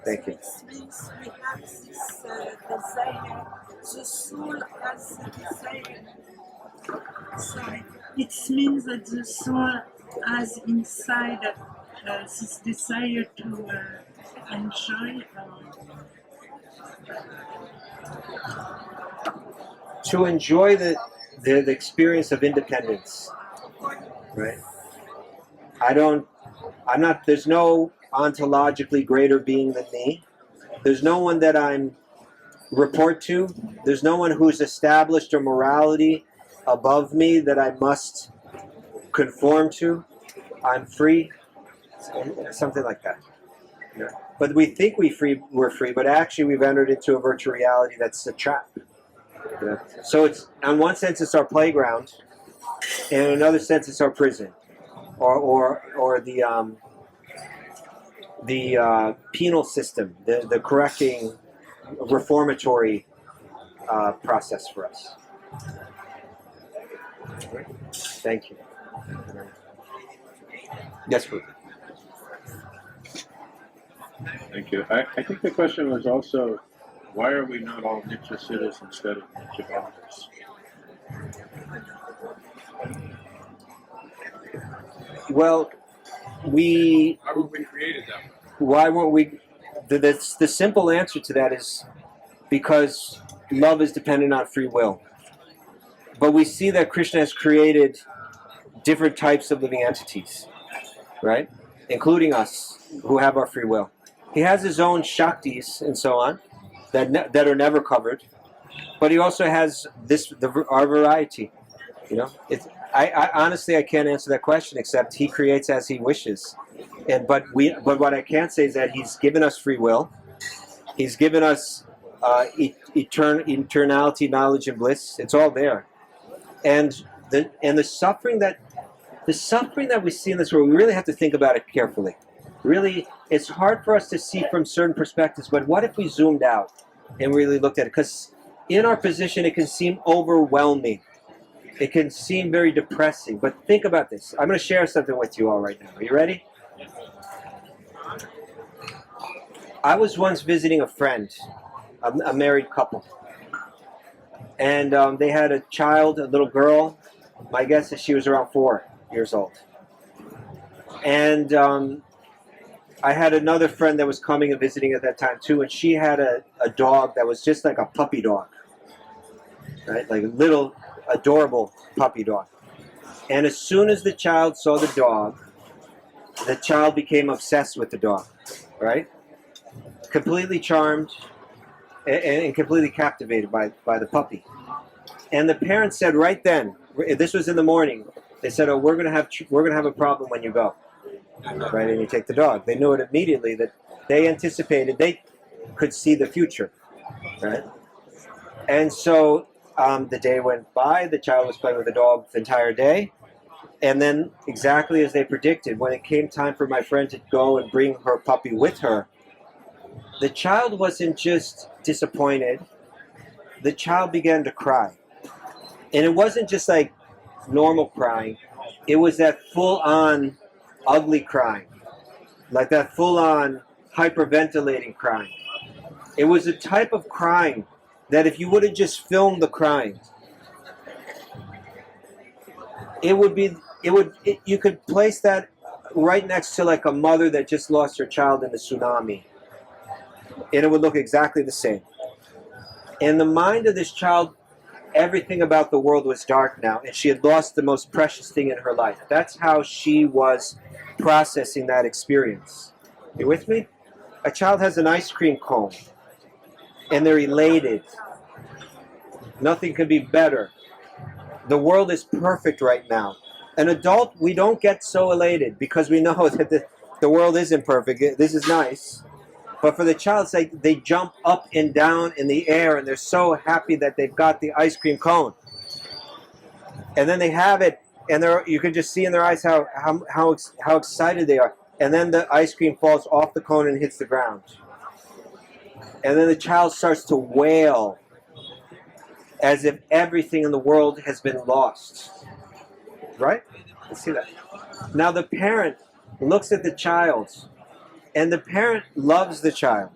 Thank you. It means we have this desire, the soul has the desire. Sorry. It means that the soul has inside this desire to enjoy. To enjoy the experience of independence, right? There's no ontologically greater being than me. There's no one that I'm report to. There's no one who's established a morality above me that I must conform to. I'm free. Something like that. Yeah. But we think we're free, but actually we've entered into a virtual reality that's a trap. Yeah. So it's, in one sense, it's our playground, and in another sense, it's our prison, or the penal system, the correcting, reformatory process for us. Thank you. Yes, please. Thank you. I think the question was also, why are we not all Nitya Siddhas instead of Nitya Bhaktas? Well, How were we created that way? why weren't we? The simple answer to that is because love is dependent on free will. But we see that Krishna has created different types of living entities, right? Including us, who have our free will. He has his own Shaktis and so on that are never covered, but he also has our variety. You know, I honestly I can't answer that question except he creates as he wishes. But what I can say is that he's given us free will. He's given us eternality, knowledge, and bliss. It's all there, and the suffering that we see in this world, we really have to think about it carefully. Really, it's hard for us to see from certain perspectives, but what if we zoomed out and really looked at it? Because in our position, it can seem overwhelming. It can seem very depressing, but think about this. I'm going to share something with you all right now. Are you ready? I was once visiting a friend, a married couple, and they had a child, a little girl. My guess is she was around 4 years old. And I had another friend that was coming and visiting at that time too, and she had a dog that was just like a puppy dog, right? Like a little adorable puppy dog. And as soon as the child saw the dog, the child became obsessed with the dog, right? Completely charmed and completely captivated by the puppy. And the parents said right then, this was in the morning, they said, "Oh, we're gonna have a problem when you go, right? And you take the dog." They knew it immediately that they anticipated they could see the future, right? And so the day went by. The child was playing with the dog the entire day, and then exactly as they predicted, when it came time for my friend to go and bring her puppy with her, the child wasn't just disappointed. The child began to cry, and it wasn't just like normal crying. It was that full-on ugly crying, like that full-on hyperventilating crying. It was a type of crying that if you would have just filmed the crying, you could place that right next to like a mother that just lost her child in a tsunami, and it would look exactly the same. In the mind of this child, everything about the world was dark now, and she had lost the most precious thing in her life. That's how she was processing that experience. You with me? A child has an ice cream cone, and they're elated. Nothing could be better. The world is perfect right now. An adult, we don't get so elated because we know that the world isn't perfect. This is nice. But for the child, it's like they jump up and down in the air, and they're so happy that they've got the ice cream cone. And then they have it, and you can just see in their eyes how excited they are. And then the ice cream falls off the cone and hits the ground. And then the child starts to wail as if everything in the world has been lost. Right? Let's see that. Now the parent looks at the child, and the parent loves the child.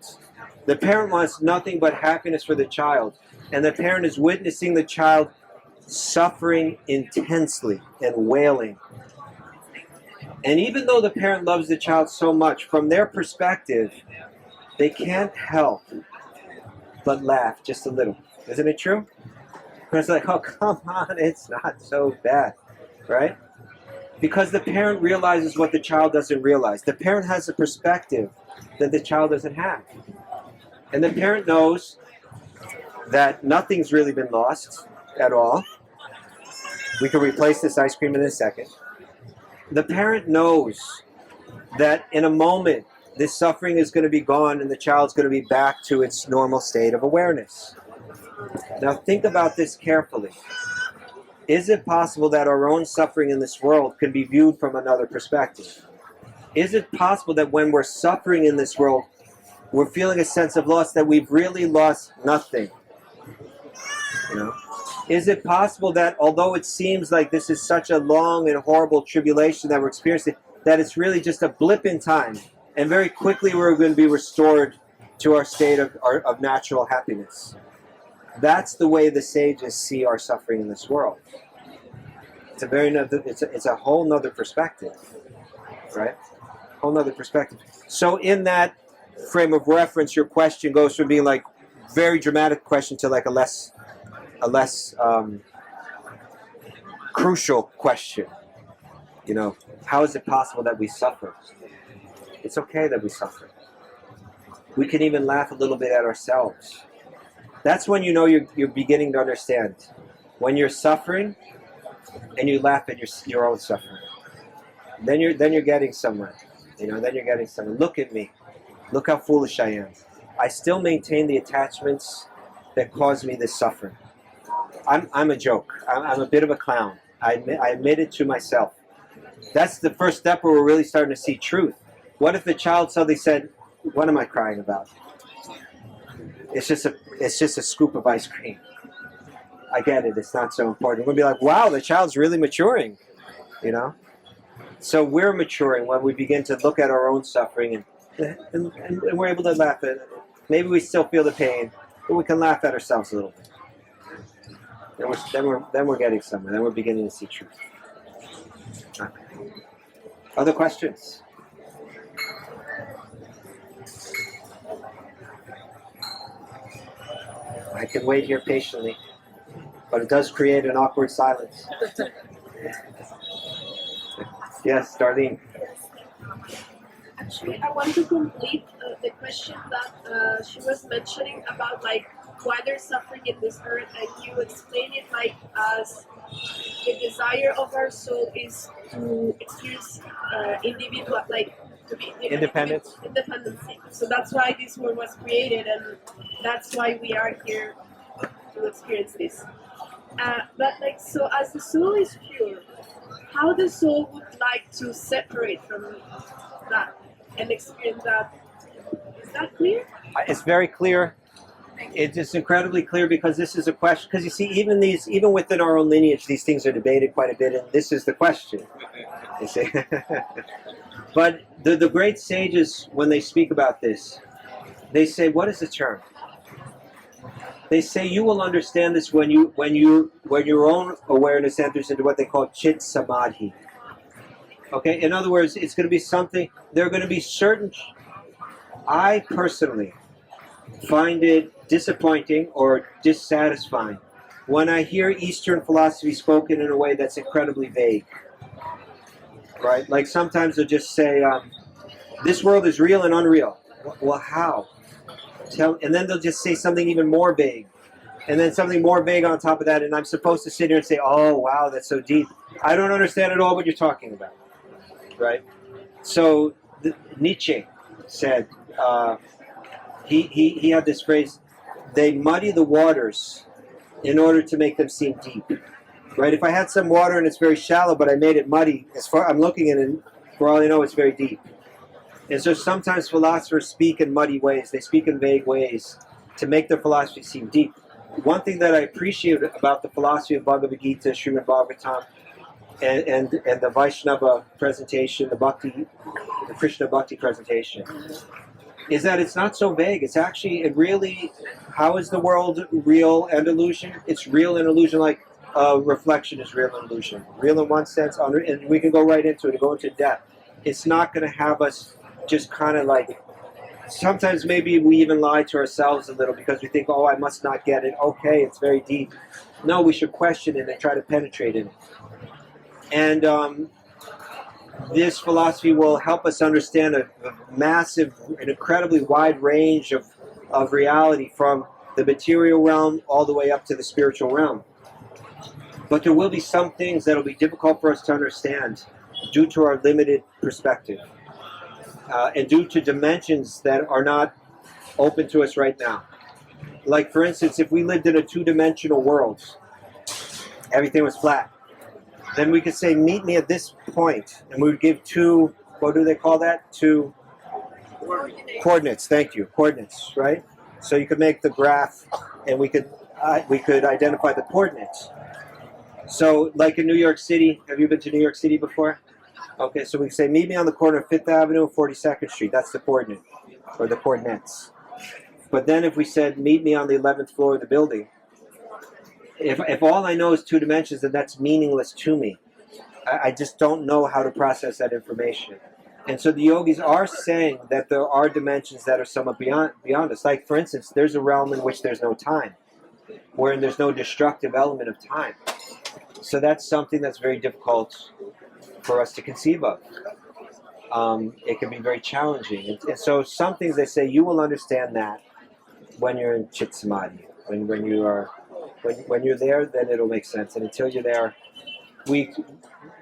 The parent wants nothing but happiness for the child. And the parent is witnessing the child suffering intensely and wailing. And even though the parent loves the child so much, from their perspective, they can't help but laugh just a little. Isn't it true? It's like, oh, come on, it's not so bad, right? Because the parent realizes what the child doesn't realize. The parent has a perspective that the child doesn't have. And the parent knows that nothing's really been lost at all. We can replace this ice cream in a second. The parent knows that in a moment, this suffering is going to be gone and the child's going to be back to its normal state of awareness. Now think about this carefully. Is it possible that our own suffering in this world can be viewed from another perspective? Is it possible that when we're suffering in this world, we're feeling a sense of loss, that we've really lost nothing? You know? Is it possible that although it seems like this is such a long and horrible tribulation that we're experiencing, that it's really just a blip in time, and very quickly we're going to be restored to our state of natural happiness? That's the way the sages see our suffering in this world. It's a whole nother perspective, right? Whole nother perspective. So in that frame of reference, your question goes from being like very dramatic question to like a less crucial question. You know, how is it possible that we suffer? It's okay that we suffer. We can even laugh a little bit at ourselves. That's when you know you're beginning to understand. When you're suffering and you laugh at your own suffering, then you're getting somewhere. You know, then you're getting somewhere. Look at me. Look how foolish I am. I still maintain the attachments that caused me this suffering. I'm a joke. I'm a bit of a clown. I admit it to myself. That's the first step where we're really starting to see truth. What if the child suddenly said, "What am I crying about? It's just a scoop of ice cream. I get it. It's not so important." We'll be like, "Wow, the child's really maturing," you know. So we're maturing when we begin to look at our own suffering and we're able to laugh at it. Maybe we still feel the pain, but we can laugh at ourselves a little bit. Then we're getting somewhere. Then we're beginning to see truth. Okay. Other questions? I can wait here patiently, but it does create an awkward silence. Yes, Darlene. Actually, I want to complete the question that she was mentioning about like why there's suffering in this earth, and you explain it like as the desire of our soul is to experience individual, like to be Independence. Independency. So that's why this world was created, and that's why we are here to experience this. But like, so as the soul is pure, how the soul would like to separate from that and experience that? Is that clear? It's very clear. It is incredibly clear, because this is a question. Because you see, even within our own lineage, these things are debated quite a bit, and this is the question. You see, but the great sages, when they speak about this, they say, "What is the term?" They say you will understand this when your own awareness enters into what they call chit samadhi. Okay, in other words, it's going to be something. There are going to be certain. I personally find it disappointing or dissatisfying when I hear Eastern philosophy spoken in a way that's incredibly vague. Right? Like sometimes they'll just say, "This world is real and unreal." Well, how? And then they'll just say something even more vague, and then something more vague on top of that, and I'm supposed to sit here and say, "Oh, wow, that's so deep. I don't understand at all what you're talking about." Right? So Nietzsche said, he had this phrase, "They muddy the waters in order to make them seem deep." Right? If I had some water and it's very shallow, but I made it muddy, as far I'm looking at it, for all I know, it's very deep. And so sometimes philosophers speak in muddy ways. They speak in vague ways to make their philosophy seem deep. One thing that I appreciate about the philosophy of Bhagavad Gita, Srimad Bhagavatam, and the Vaishnava presentation, the Krishna Bhakti presentation, is that it's not so vague. It's actually, it really, how is the world real and illusion? It's real and illusion, like reflection is real and illusion. Real in one sense, and we can go right into it and go into depth. It's not going to have us just kind of like, sometimes maybe we even lie to ourselves a little because we think, "Oh, I must not get it. Okay, it's very deep." No, we should question it and try to penetrate it. And this philosophy will help us understand a massive, an incredibly wide range of reality, from the material realm all the way up to the spiritual realm. But there will be some things that will be difficult for us to understand due to our limited perspective. And due to dimensions that are not open to us right now. Like, for instance, if we lived in a two-dimensional world, everything was flat, then we could say, "Meet me at this point," and we would give two what do they call that? To coordinates. Thank you, coordinates. Right. So you could make the graph, and we could identify the coordinates. So, like in New York City, have you been to New York City before? Okay, so we say meet me on the corner of 5th Avenue and 42nd Street. That's the coordinate, or the coordinates. But then if we said meet me on the 11th floor of the building, if all I know is 2 dimensions, then that's meaningless to me. I just don't know how to process that information. And so the yogis are saying that there are dimensions that are somewhat beyond us. Like, for instance, there's a realm in which there's no time, wherein there's no destructive element of time. So that's something that's very difficult for us to conceive of. It can be very challenging. And so some things they say, you will understand that when you're in Chit Samadhi. When you're there, then it'll make sense. And until you're there,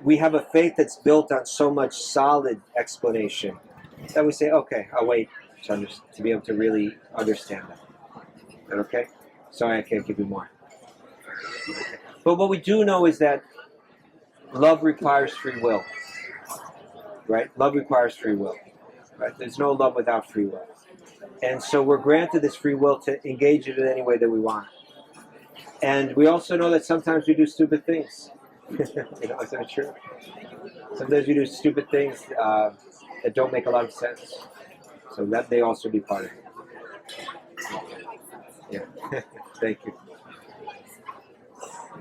we have a faith that's built on so much solid explanation that we say, okay, I'll wait to be able to really understand that. Is that okay? Sorry, I can't give you more. But what we do know is that love requires free will. Right? Love requires free will. Right? There's no love without free will. And so we're granted this free will to engage it in any way that we want. And we also know that sometimes we do stupid things. Is that true? Sometimes we do stupid things that don't make a lot of sense. So that may also be part of it. Yeah. Thank you.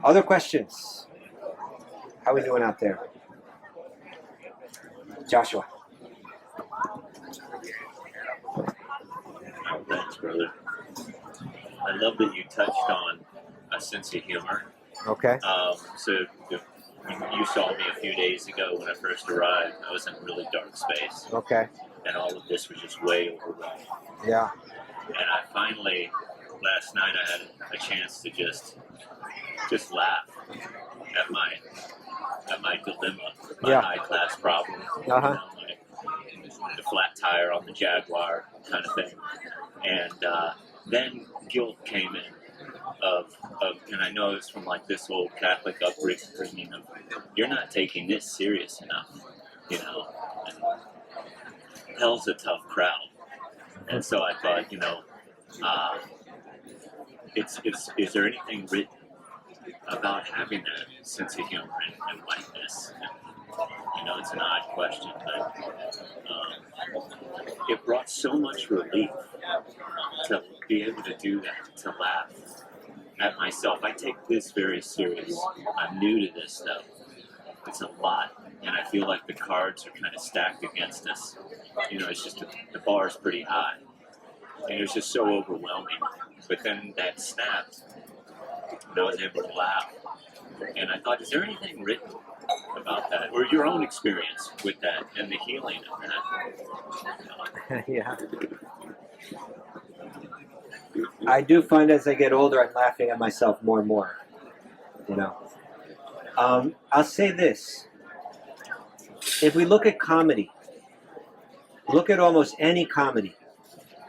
Other questions? How are we doing out there? Joshua. Thanks, brother. I love that you touched on a sense of humor. Okay. So when you saw me a few days ago when I first arrived, I was in a really dark space. Okay. And all of this was just way overwhelming. Yeah. And I finally, last night, I had a chance to just laugh at my dilemma, my high-class problem. Uh-huh. The flat tire on the Jaguar kind of thing. And then guilt came in of, and I know it's from like this old Catholic upbringing of, you're not taking this serious enough, and hell's a tough crowd. And so I thought, is there anything written about having that sense of humor and lightness? And, it's an odd question, but it brought so much relief to be able to do that, to laugh at myself. I take this very serious. I'm new to this stuff. It's a lot, and I feel like the cards are kind of stacked against us. It's just the bar's pretty high, and it was just so overwhelming. But then that snapped, and I was able to laugh. And I thought, is there anything written about that, or your own experience with that and the healing of that? Yeah. I do find as I get older, I'm laughing at myself more and more. I'll say this. If we look at comedy, look at almost any comedy.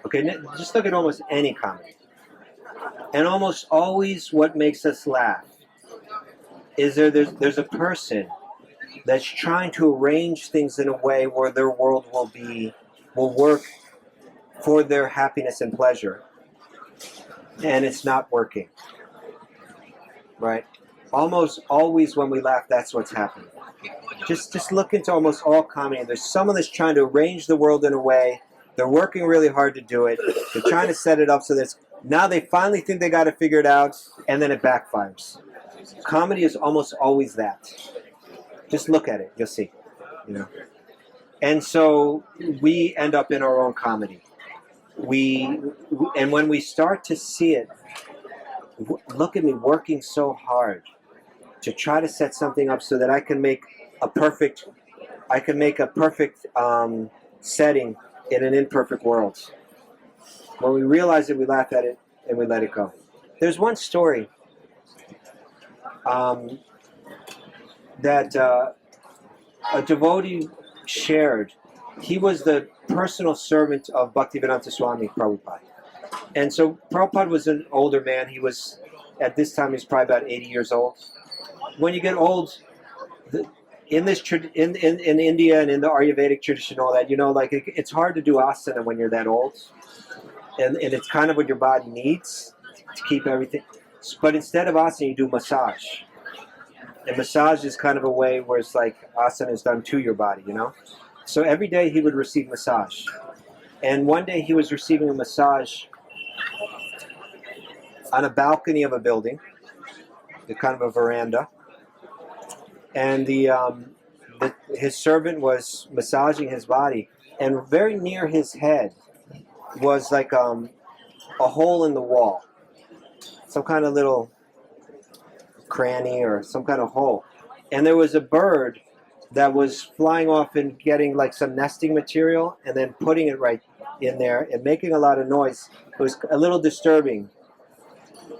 Okay, just look at almost any comedy. And almost always what makes us laugh is there's a person that's trying to arrange things in a way where their world will work for their happiness and pleasure. And it's not working. Right? Almost always when we laugh, that's what's happening. Just look into almost all comedy. There's someone that's trying to arrange the world in a way. They're working really hard to do it. They're trying to set it up so that now they finally think they got to figure it out, and then it backfires. Comedy is almost always that. Just look at it, you'll see. And so we end up in our own comedy. And when we start to see it, look at me working so hard to try to set something up so that I can make a perfect setting in an imperfect world. When we realize it, we laugh at it and we let it go. There's one story that a devotee shared. He was the personal servant of Bhaktivedanta Swami Prabhupada. And so Prabhupada was an older man. He was, at this time, he was probably about 80 years old. When you get old, in this in India and in the Ayurvedic tradition, all that, like it's hard to do asana when you're that old, and it's kind of what your body needs to keep everything. But instead of asana, you do massage, and massage is kind of a way where it's like asana is done to your body, So every day he would receive massage, and one day he was receiving a massage on a balcony of a building, the kind of a veranda. And his servant was massaging his body, and very near his head was like a hole in the wall, some kind of little cranny or some kind of hole. And there was a bird that was flying off and getting like some nesting material and then putting it right in there and making a lot of noise. It was a little disturbing.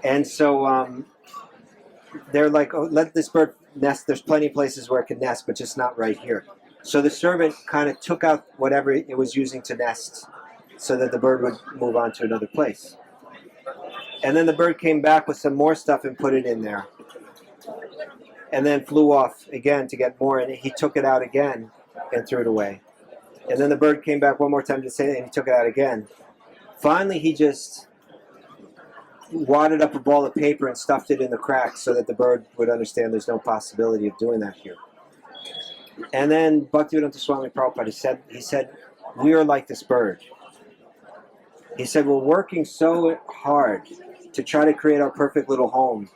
And so they're like, oh, let this bird nest. There's plenty of places where it can nest, but just not right here. So the servant kind of took out whatever it was using to nest so that the bird would move on to another place. And then the bird came back with some more stuff and put it in there. And then flew off again to get more, and he took it out again and threw it away. And then the bird came back one more time to say it, and he took it out again. Finally, he just wadded up a ball of paper and stuffed it in the crack so that the bird would understand there's no possibility of doing that here. And then Bhaktivedanta Swami Prabhupada, he said, we are like this bird. He said, we're working so hard to try to create our perfect little home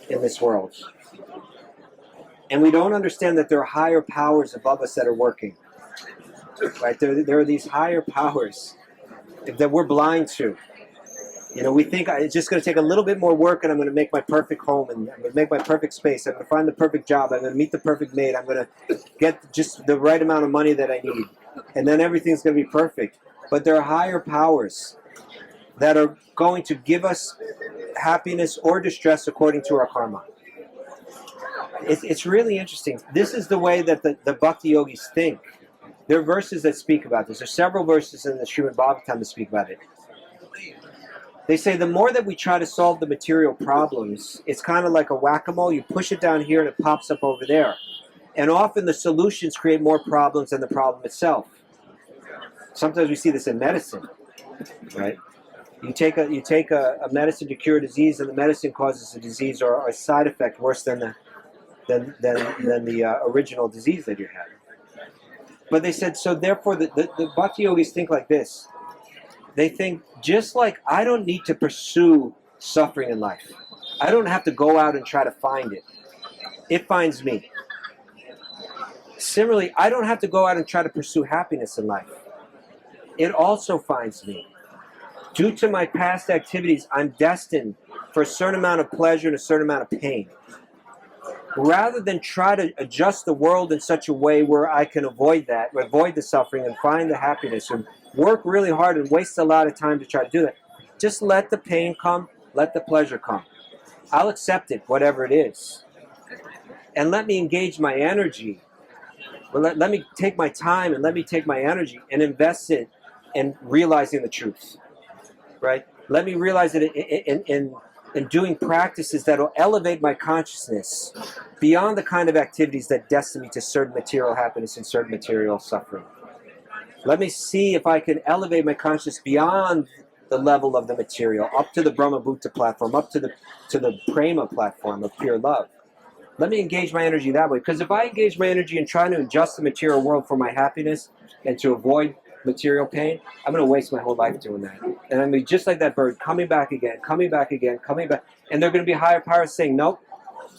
in this world. And we don't understand that there are higher powers above us that are working. Right? There are these higher powers that we're blind to. We think it's just going to take a little bit more work and I'm going to make my perfect home and I'm going to make my perfect space. I'm going to find the perfect job. I'm going to meet the perfect mate. I'm going to get just the right amount of money that I need. And then everything's going to be perfect. But there are higher powers that are going to give us happiness or distress according to our karma. It's really interesting. This is the way that the Bhakti Yogis think. There are verses that speak about this. There are several verses in the Srimad Bhagavatam that speak about it. They say the more that we try to solve the material problems, it's kind of like a whack-a-mole. You push it down here and it pops up over there. And often the solutions create more problems than the problem itself. Sometimes we see this in medicine, right? You take a medicine to cure a disease, and the medicine causes a disease or a side effect worse than the original disease that you had. But they said, so therefore the Bhakti Yogis think like this. They think, just like I don't need to pursue suffering in life. I don't have to go out and try to find it. It finds me. Similarly, I don't have to go out and try to pursue happiness in life. It also finds me. Due to my past activities, I'm destined for a certain amount of pleasure and a certain amount of pain. Rather than try to adjust the world in such a way where I can avoid the suffering and find the happiness and work really hard and waste a lot of time to try to do that, just let the pain come, let the pleasure come. I'll accept it, whatever it is. And let me engage my energy. Let me take my time and let me take my energy and invest it in realizing the truth. Right? Let me realize it in doing practices that will elevate my consciousness beyond the kind of activities that destine me to certain material happiness and certain material suffering. Let me see if I can elevate my consciousness beyond the level of the material, up to the Brahma Bhuta platform, up to the Prema platform of pure love. Let me engage my energy that way. Because if I engage my energy in trying to adjust the material world for my happiness and to avoid material pain, I'm going to waste my whole life doing that. And I'm going to be just like that bird, coming back again, coming back. And they're going to be higher powers saying, nope,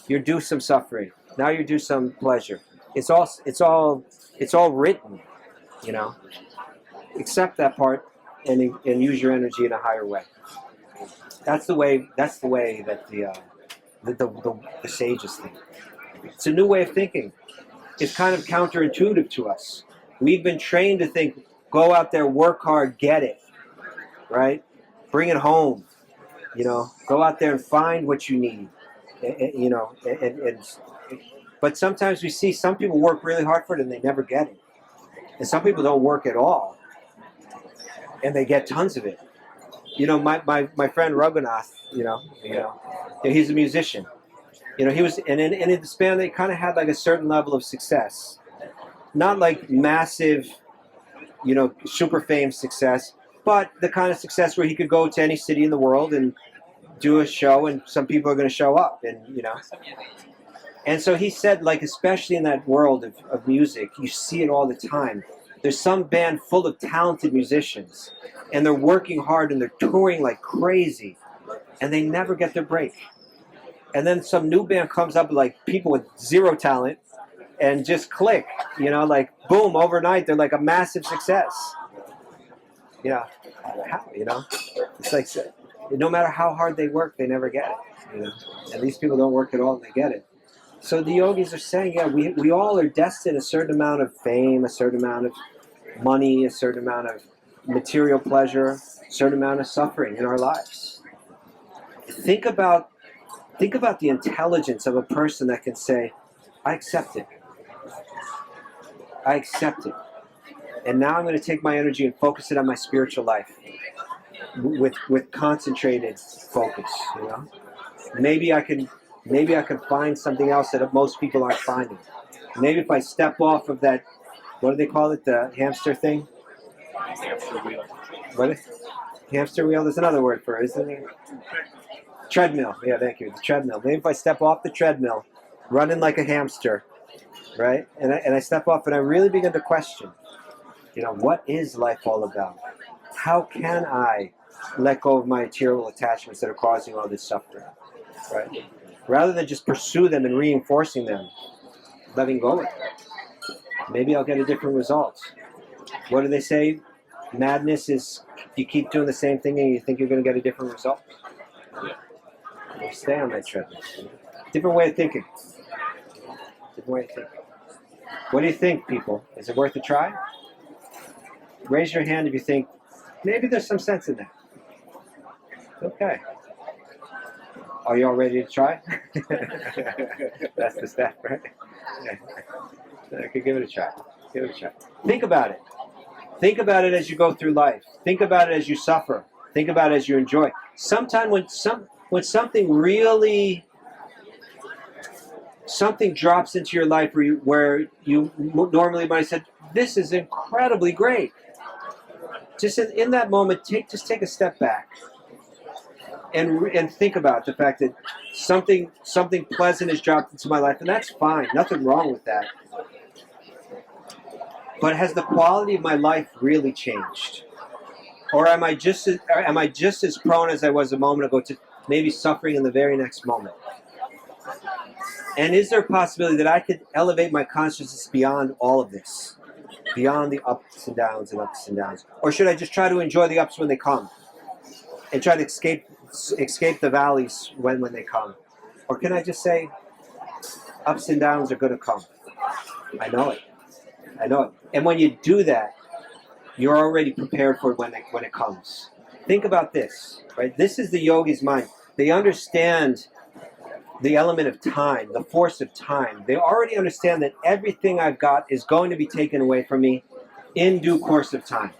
you're due some suffering. Now you're due some pleasure. It's all written, Accept that part and use your energy in a higher way. That's the way that the sages think. It's a new way of thinking. It's kind of counterintuitive to us. We've been trained to think, go out there, work hard, get it, right? Bring it home, Go out there and find what you need, But sometimes we see some people work really hard for it and they never get it, and some people don't work at all, and they get tons of it. My friend Raghunath, he's a musician, You know, he was, and in this band, they kind of had like a certain level of success. Not like massive, you know, super fame success, but the kind of success where he could go to any city in the world and do a show, and some people are going to show up, and you know. And so he said, like, especially in that world of music, you see it all the time. There's some band full of talented musicians, and they're working hard and they're touring like crazy, and they never get their break. And then some new band comes up, like people with zero talent, and just click, you know, like boom, overnight they're like a massive success. You know, how, you know, it's like no matter how hard they work, they never get it. You know, and these people don't work at all and they get it. So the yogis are saying, yeah, we all are destined a certain amount of fame, a certain amount of money, a certain amount of material pleasure, a certain amount of suffering in our lives. Think about the intelligence of a person that can say, I accept it. I accept it. And now I'm going to take my energy and focus it on my spiritual life with concentrated focus, you know? Maybe I can find something else that most people aren't finding. Maybe if I step off of that, what do they call it, the hamster thing? Hamster wheel. What is hamster wheel? There's another word for it, isn't there? Treadmill. Yeah, thank you. The treadmill. Maybe if I step off the treadmill, running like a hamster, right? And I step off and I really begin to question, you know, what is life all about? How can I let go of my material attachments that are causing all this suffering, right? Rather than just pursue them and reinforcing them, letting go of them. Maybe I'll get a different result. What do they say? Madness is you keep doing the same thing and you think you're going to get a different result. Yeah. Stay on that treadmill. Different way of thinking. Different way of thinking. What do you think, people? Is it worth a try? Raise your hand if you think maybe there's some sense in that. Okay. Are you all ready to try? That's the step, right? Okay, give it a try. Give it a try. Think about it. Think about it as you go through life. Think about it as you suffer. Think about it as you enjoy. Sometime when something drops into your life where you normally might have said, "This is incredibly great." Just in that moment, take a step back and think about the fact that something pleasant has dropped into my life, and that's fine. Nothing wrong with that. But has the quality of my life really changed? Or am I just as prone as I was a moment ago to maybe suffering in the very next moment? And is there a possibility that I could elevate my consciousness beyond all of this? Beyond the ups and downs and ups and downs? Or should I just try to enjoy the ups when they come? And try to escape the valleys when they come? Or can I just say, ups and downs are going to come? I know it. I know it. And when you do that, you're already prepared for it when it comes. Think about this, right? This is the yogi's mind. They understand the element of time, the force of time. They already understand that everything I've got is going to be taken away from me in due course of time.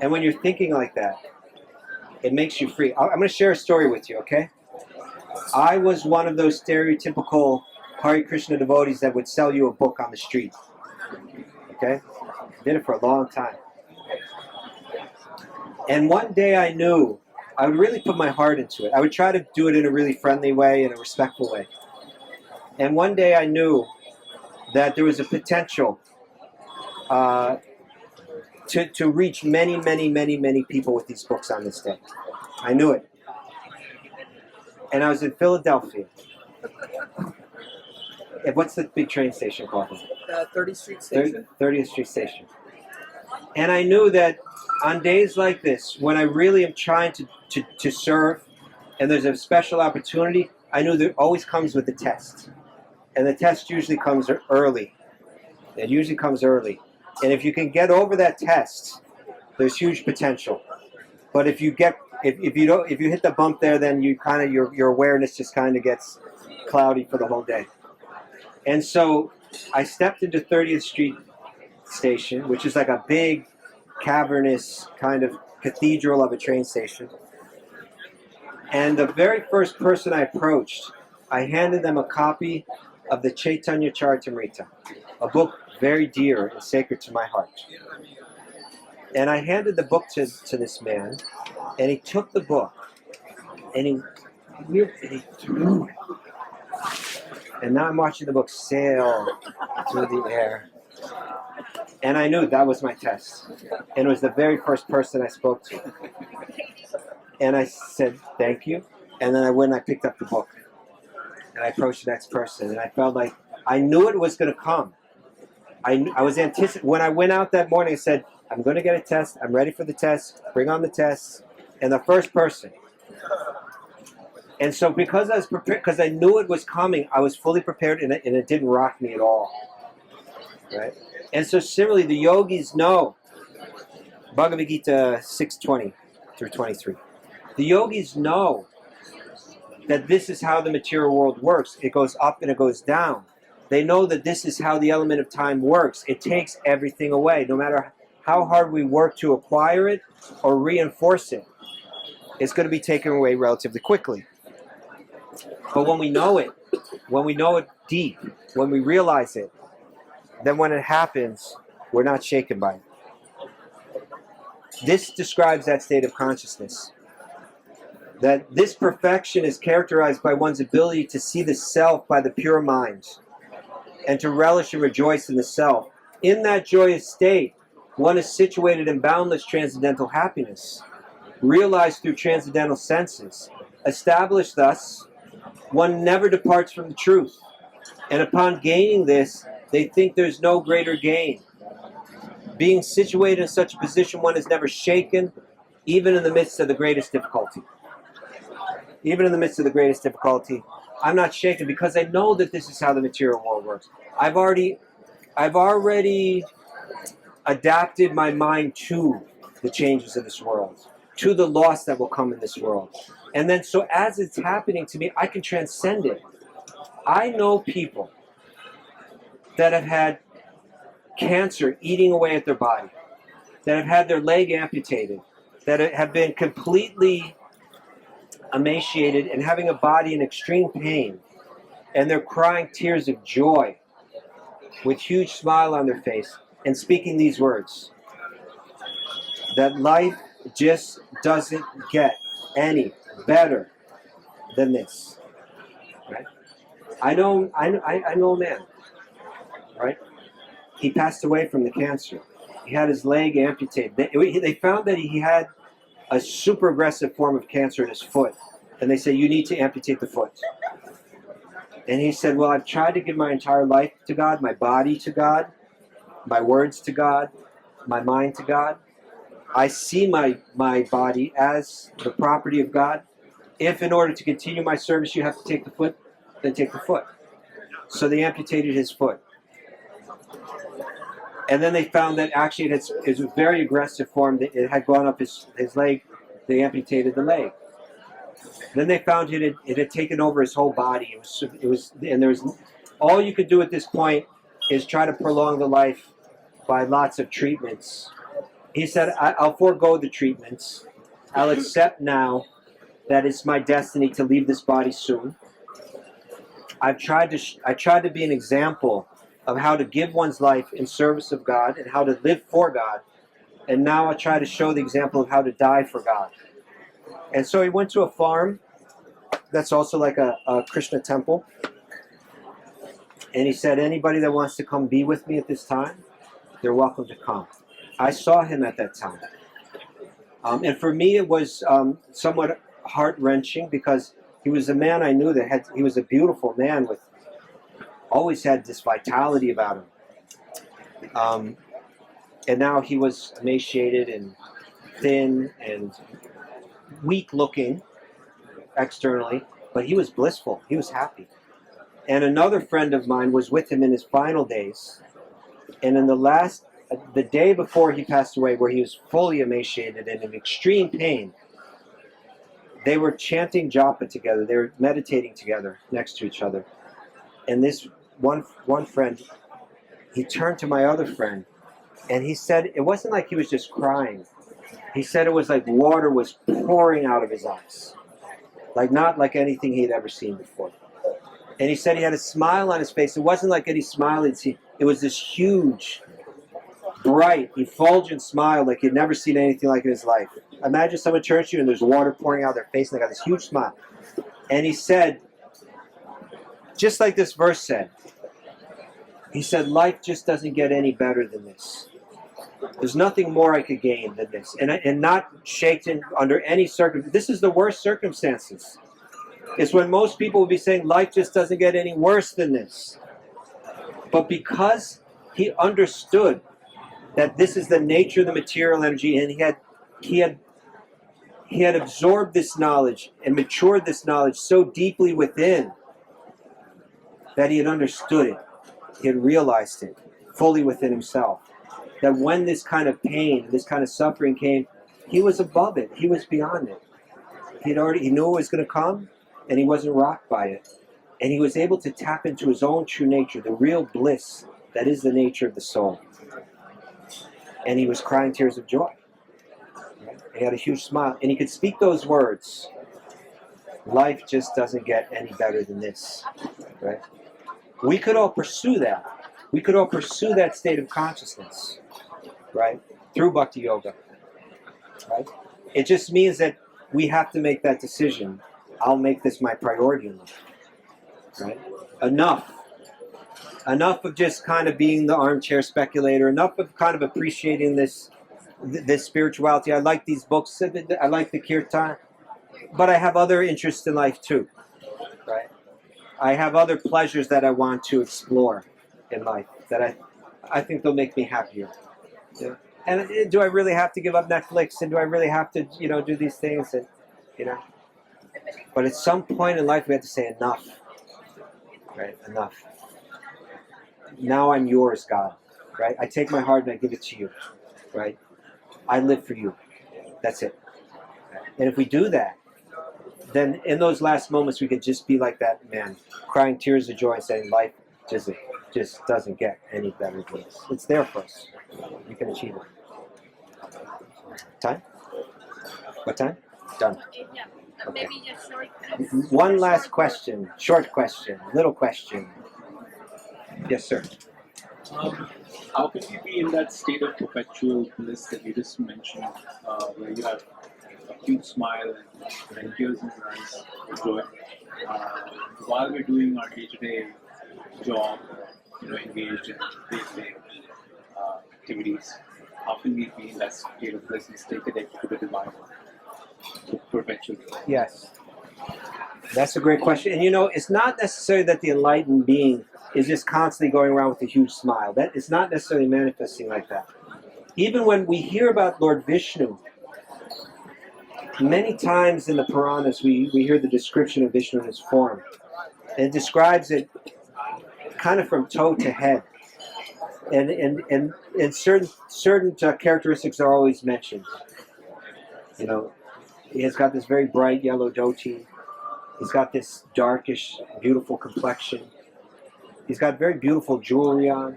And when you're thinking like that, it makes you free. I'm going to share a story with you, okay? I was one of those stereotypical Hare Krishna devotees that would sell you a book on the street. Okay? Did it for a long time. And one day I knew I would really put my heart into it. I would try to do it in a really friendly way, in a respectful way. And one day I knew that there was a potential to reach many, many, many, many people with these books on this day. I knew it. And I was in Philadelphia. And what's the big train station called? 30th Street Station. 30th Street Station. And I knew that on days like this, when I really am trying to serve, and there's a special opportunity, I knew that it always comes with a test. And the test usually comes early. It usually comes early. And if you can get over that test, there's huge potential. But if you hit the bump there, then you kind of your awareness just kind of gets cloudy for the whole day. And so I stepped into 30th Street Station, which is like a big, cavernous kind of cathedral of a train station. And the very first person I approached I handed them a copy of the Chaitanya Charitamrita, a book very dear and sacred to my heart. And I handed the book to this man, and he took the book, and he threw it. And now I'm watching the book sail through the air. And I knew that was my test. And it was the very first person I spoke to. And I said, thank you. And then I went and I picked up the book. And I approached the next person. And I felt like I knew it was going to come. I was anticipating. When I went out that morning, I said, I'm going to get a test. I'm ready for the test. Bring on the test. And the first person. And so because I was prepared, because I knew it was coming, I was fully prepared, and it didn't rock me at all. Right? And so similarly, the yogis know, Bhagavad Gita 6:20 through 23. The yogis know that this is how the material world works. It goes up and it goes down. They know that this is how the element of time works. It takes everything away. No matter how hard we work to acquire it or reinforce it, it's going to be taken away relatively quickly. But when we know it deep, when we realize it, then when it happens, we're not shaken by it. This describes that state of consciousness. That this perfection is characterized by one's ability to see the self by the pure mind and to relish and rejoice in the self. In that joyous state, one is situated in boundless transcendental happiness, realized through transcendental senses. Established thus, one never departs from the truth. And upon gaining this, they think there's no greater gain. Being situated in such a position, one is never shaken, even in the midst of the greatest difficulty. Even in the midst of the greatest difficulty, I'm not shaken because I know that this is how the material world works. I've already adapted my mind to the changes of this world, to the loss that will come in this world. And then so as it's happening to me, I can transcend it. I know people that have had cancer eating away at their body, that have had their leg amputated, that have been completely emaciated and having a body in extreme pain, and they're crying tears of joy with huge smile on their face and speaking these words, that life just doesn't get any better than this. Right? I know a man, right? He passed away from the cancer. He had his leg amputated. They found that he had a super aggressive form of cancer in his foot. And they said, you need to amputate the foot. And he said, well, I've tried to give my entire life to God, my body to God, my words to God, my mind to God. I see my body as the property of God. If in order to continue my service you have to take the foot, then take the foot. So they amputated his foot. And then they found that actually it was a very aggressive form. It had gone up his leg. They amputated the leg. Then they found it had taken over his whole body. It was, and there was all you could do at this point is try to prolong the life by lots of treatments. He said, I'll forego the treatments. I'll accept now that it's my destiny to leave this body soon. I tried to be an example of how to give one's life in service of God and how to live for God. And now I try to show the example of how to die for God. And so he went to a farm that's also like a Krishna temple. And he said, anybody that wants to come be with me at this time, they're welcome to come. I saw him at that time. And for me, it was somewhat heart-wrenching because he was a man I knew he was a beautiful man with always had this vitality about him. And now he was emaciated and thin and weak-looking externally, but he was blissful. He was happy. And another friend of mine was with him in his final days. And in the day before he passed away, where he was fully emaciated and in extreme pain, they were chanting japa together. They were meditating together next to each other. And this one friend, he turned to my other friend, and he said it wasn't like he was just crying. He said it was like water was pouring out of his eyes. Like not like anything he'd ever seen before. And he said he had a smile on his face. It wasn't like any smile he'd seen. It was this huge, bright, effulgent smile like he'd never seen anything like in his life. Imagine someone turns to you and there's water pouring out of their face and they got this huge smile. And he said, just like this verse said, he said, life just doesn't get any better than this. There's nothing more I could gain than this. And not shaken under any circumstance. This is the worst circumstances. It's when most people would be saying life just doesn't get any worse than this. But because he understood that this is the nature of the material energy, and he had absorbed this knowledge and matured this knowledge so deeply within that he had understood it. He had realized it fully within himself. That when this kind of pain, this kind of suffering came, he was above it. He was beyond it. He knew it was going to come, and he wasn't rocked by it. And he was able to tap into his own true nature, the real bliss that is the nature of the soul. And he was crying tears of joy. He had a huge smile, and he could speak those words. Life just doesn't get any better than this, right? We could all pursue that. We could all pursue that state of consciousness, right? Through Bhakti Yoga, right? It just means that we have to make that decision. I'll make this my priority in life, right? Enough of just kind of being the armchair speculator. Enough of kind of appreciating this spirituality. I like these books. I like the kirtan, but I have other interests in life too, right? I have other pleasures that I want to explore in life that I think they'll make me happier. Yeah. And do I really have to give up Netflix? And do I really have to, do these things? And but at some point in life we have to say enough, right? Enough. Now I'm yours, God, right? I take my heart and I give it to you, right? I live for you. That's it. And if we do that, then in those last moments we could just be like that man, crying tears of joy and saying life just doesn't get any better than this. It's there for us. We can achieve it. Time? What time? Done. Okay. One last question. Short question. Little question. Yes, sir. How can you be in that state of perpetual bliss that you just mentioned, where you have a huge smile and tears in your eyes of joy, while we're doing our day-to-day job, engaged in day-to-day activities? How can we be in that state of bliss and stay connected to the divine perpetually? Yes. That's a great question. And it's not necessarily that the enlightened being is just constantly going around with a huge smile. That it's not necessarily manifesting like that. Even when we hear about Lord Vishnu, many times in the Puranas we hear the description of Vishnu in his form. And it describes it kind of from toe to head. And certain characteristics are always mentioned. He has got this very bright yellow dhoti. He's got this darkish, beautiful complexion. He's got very beautiful jewelry on.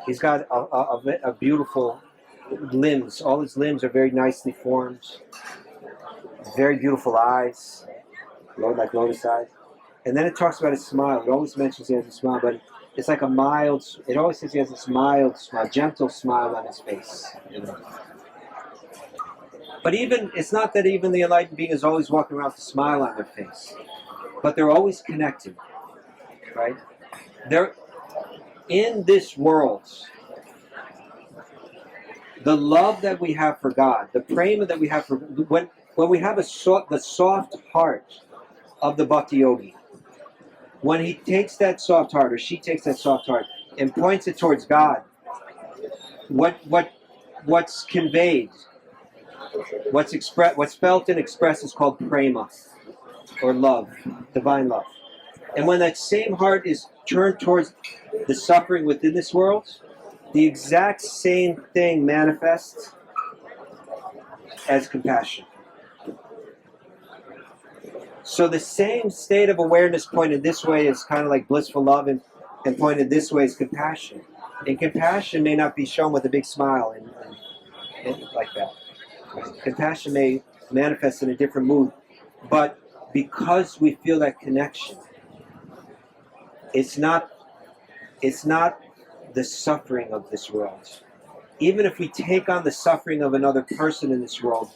He's got a beautiful limbs. All his limbs are very nicely formed. Very beautiful eyes, like lotus eyes. And then it talks about his smile. It always mentions he has a smile, but it's like it always says he has this mild smile, gentle smile on his face. But it's not that even the enlightened being is always walking around with a smile on their face. But they're always connected, right? They're in this world. The love that we have for God, the prema that we have for when we have the soft heart of the bhakti yogi, when he takes that soft heart, or she takes that soft heart and points it towards God, what's conveyed, what's felt and expressed is called prema, or love, divine love. And when that same heart is turned towards the suffering within this world, the exact same thing manifests as compassion. So the same state of awareness pointed this way is kind of like blissful love, and pointed this way is compassion. And compassion may not be shown with a big smile and like that. Compassion may manifest in a different mood, but because we feel that connection, it's not the suffering of this world. Even if we take on the suffering of another person in this world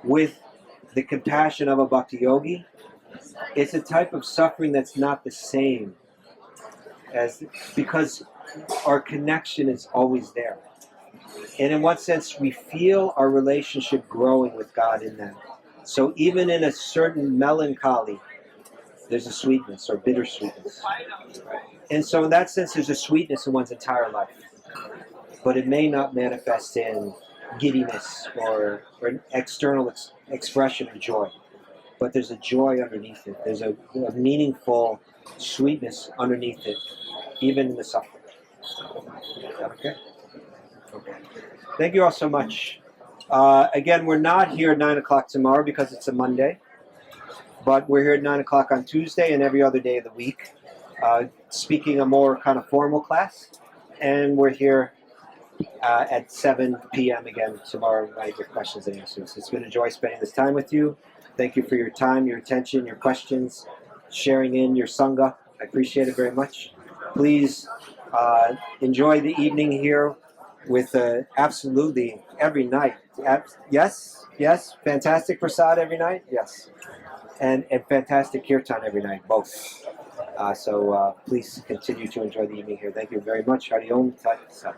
with the compassion of a bhakti yogi, it's a type of suffering that's not the same as, because our connection is always there. And in what sense we feel our relationship growing with God in that. So even in a certain melancholy, there's a sweetness or bittersweetness. And so in that sense, there's a sweetness in one's entire life. But it may not manifest in giddiness or an external expression of joy. But there's a joy underneath it. There's a meaningful sweetness underneath it, even in the suffering. Okay? Okay. Thank you all so much. Again, we're not here at 9 o'clock tomorrow because it's a Monday. But we're here at 9 o'clock on Tuesday and every other day of the week, speaking a more kind of formal class. And we're here at 7 p.m. again tomorrow night with questions and answers. It's been a joy spending this time with you. Thank you for your time, your attention, your questions, sharing in your Sangha. I appreciate it very much. Please enjoy the evening here with absolutely every night. Yes, fantastic prasad every night, yes. And fantastic kirtan every night, both. So please continue to enjoy the evening here. Thank you very much. Hari Om Tat Sat.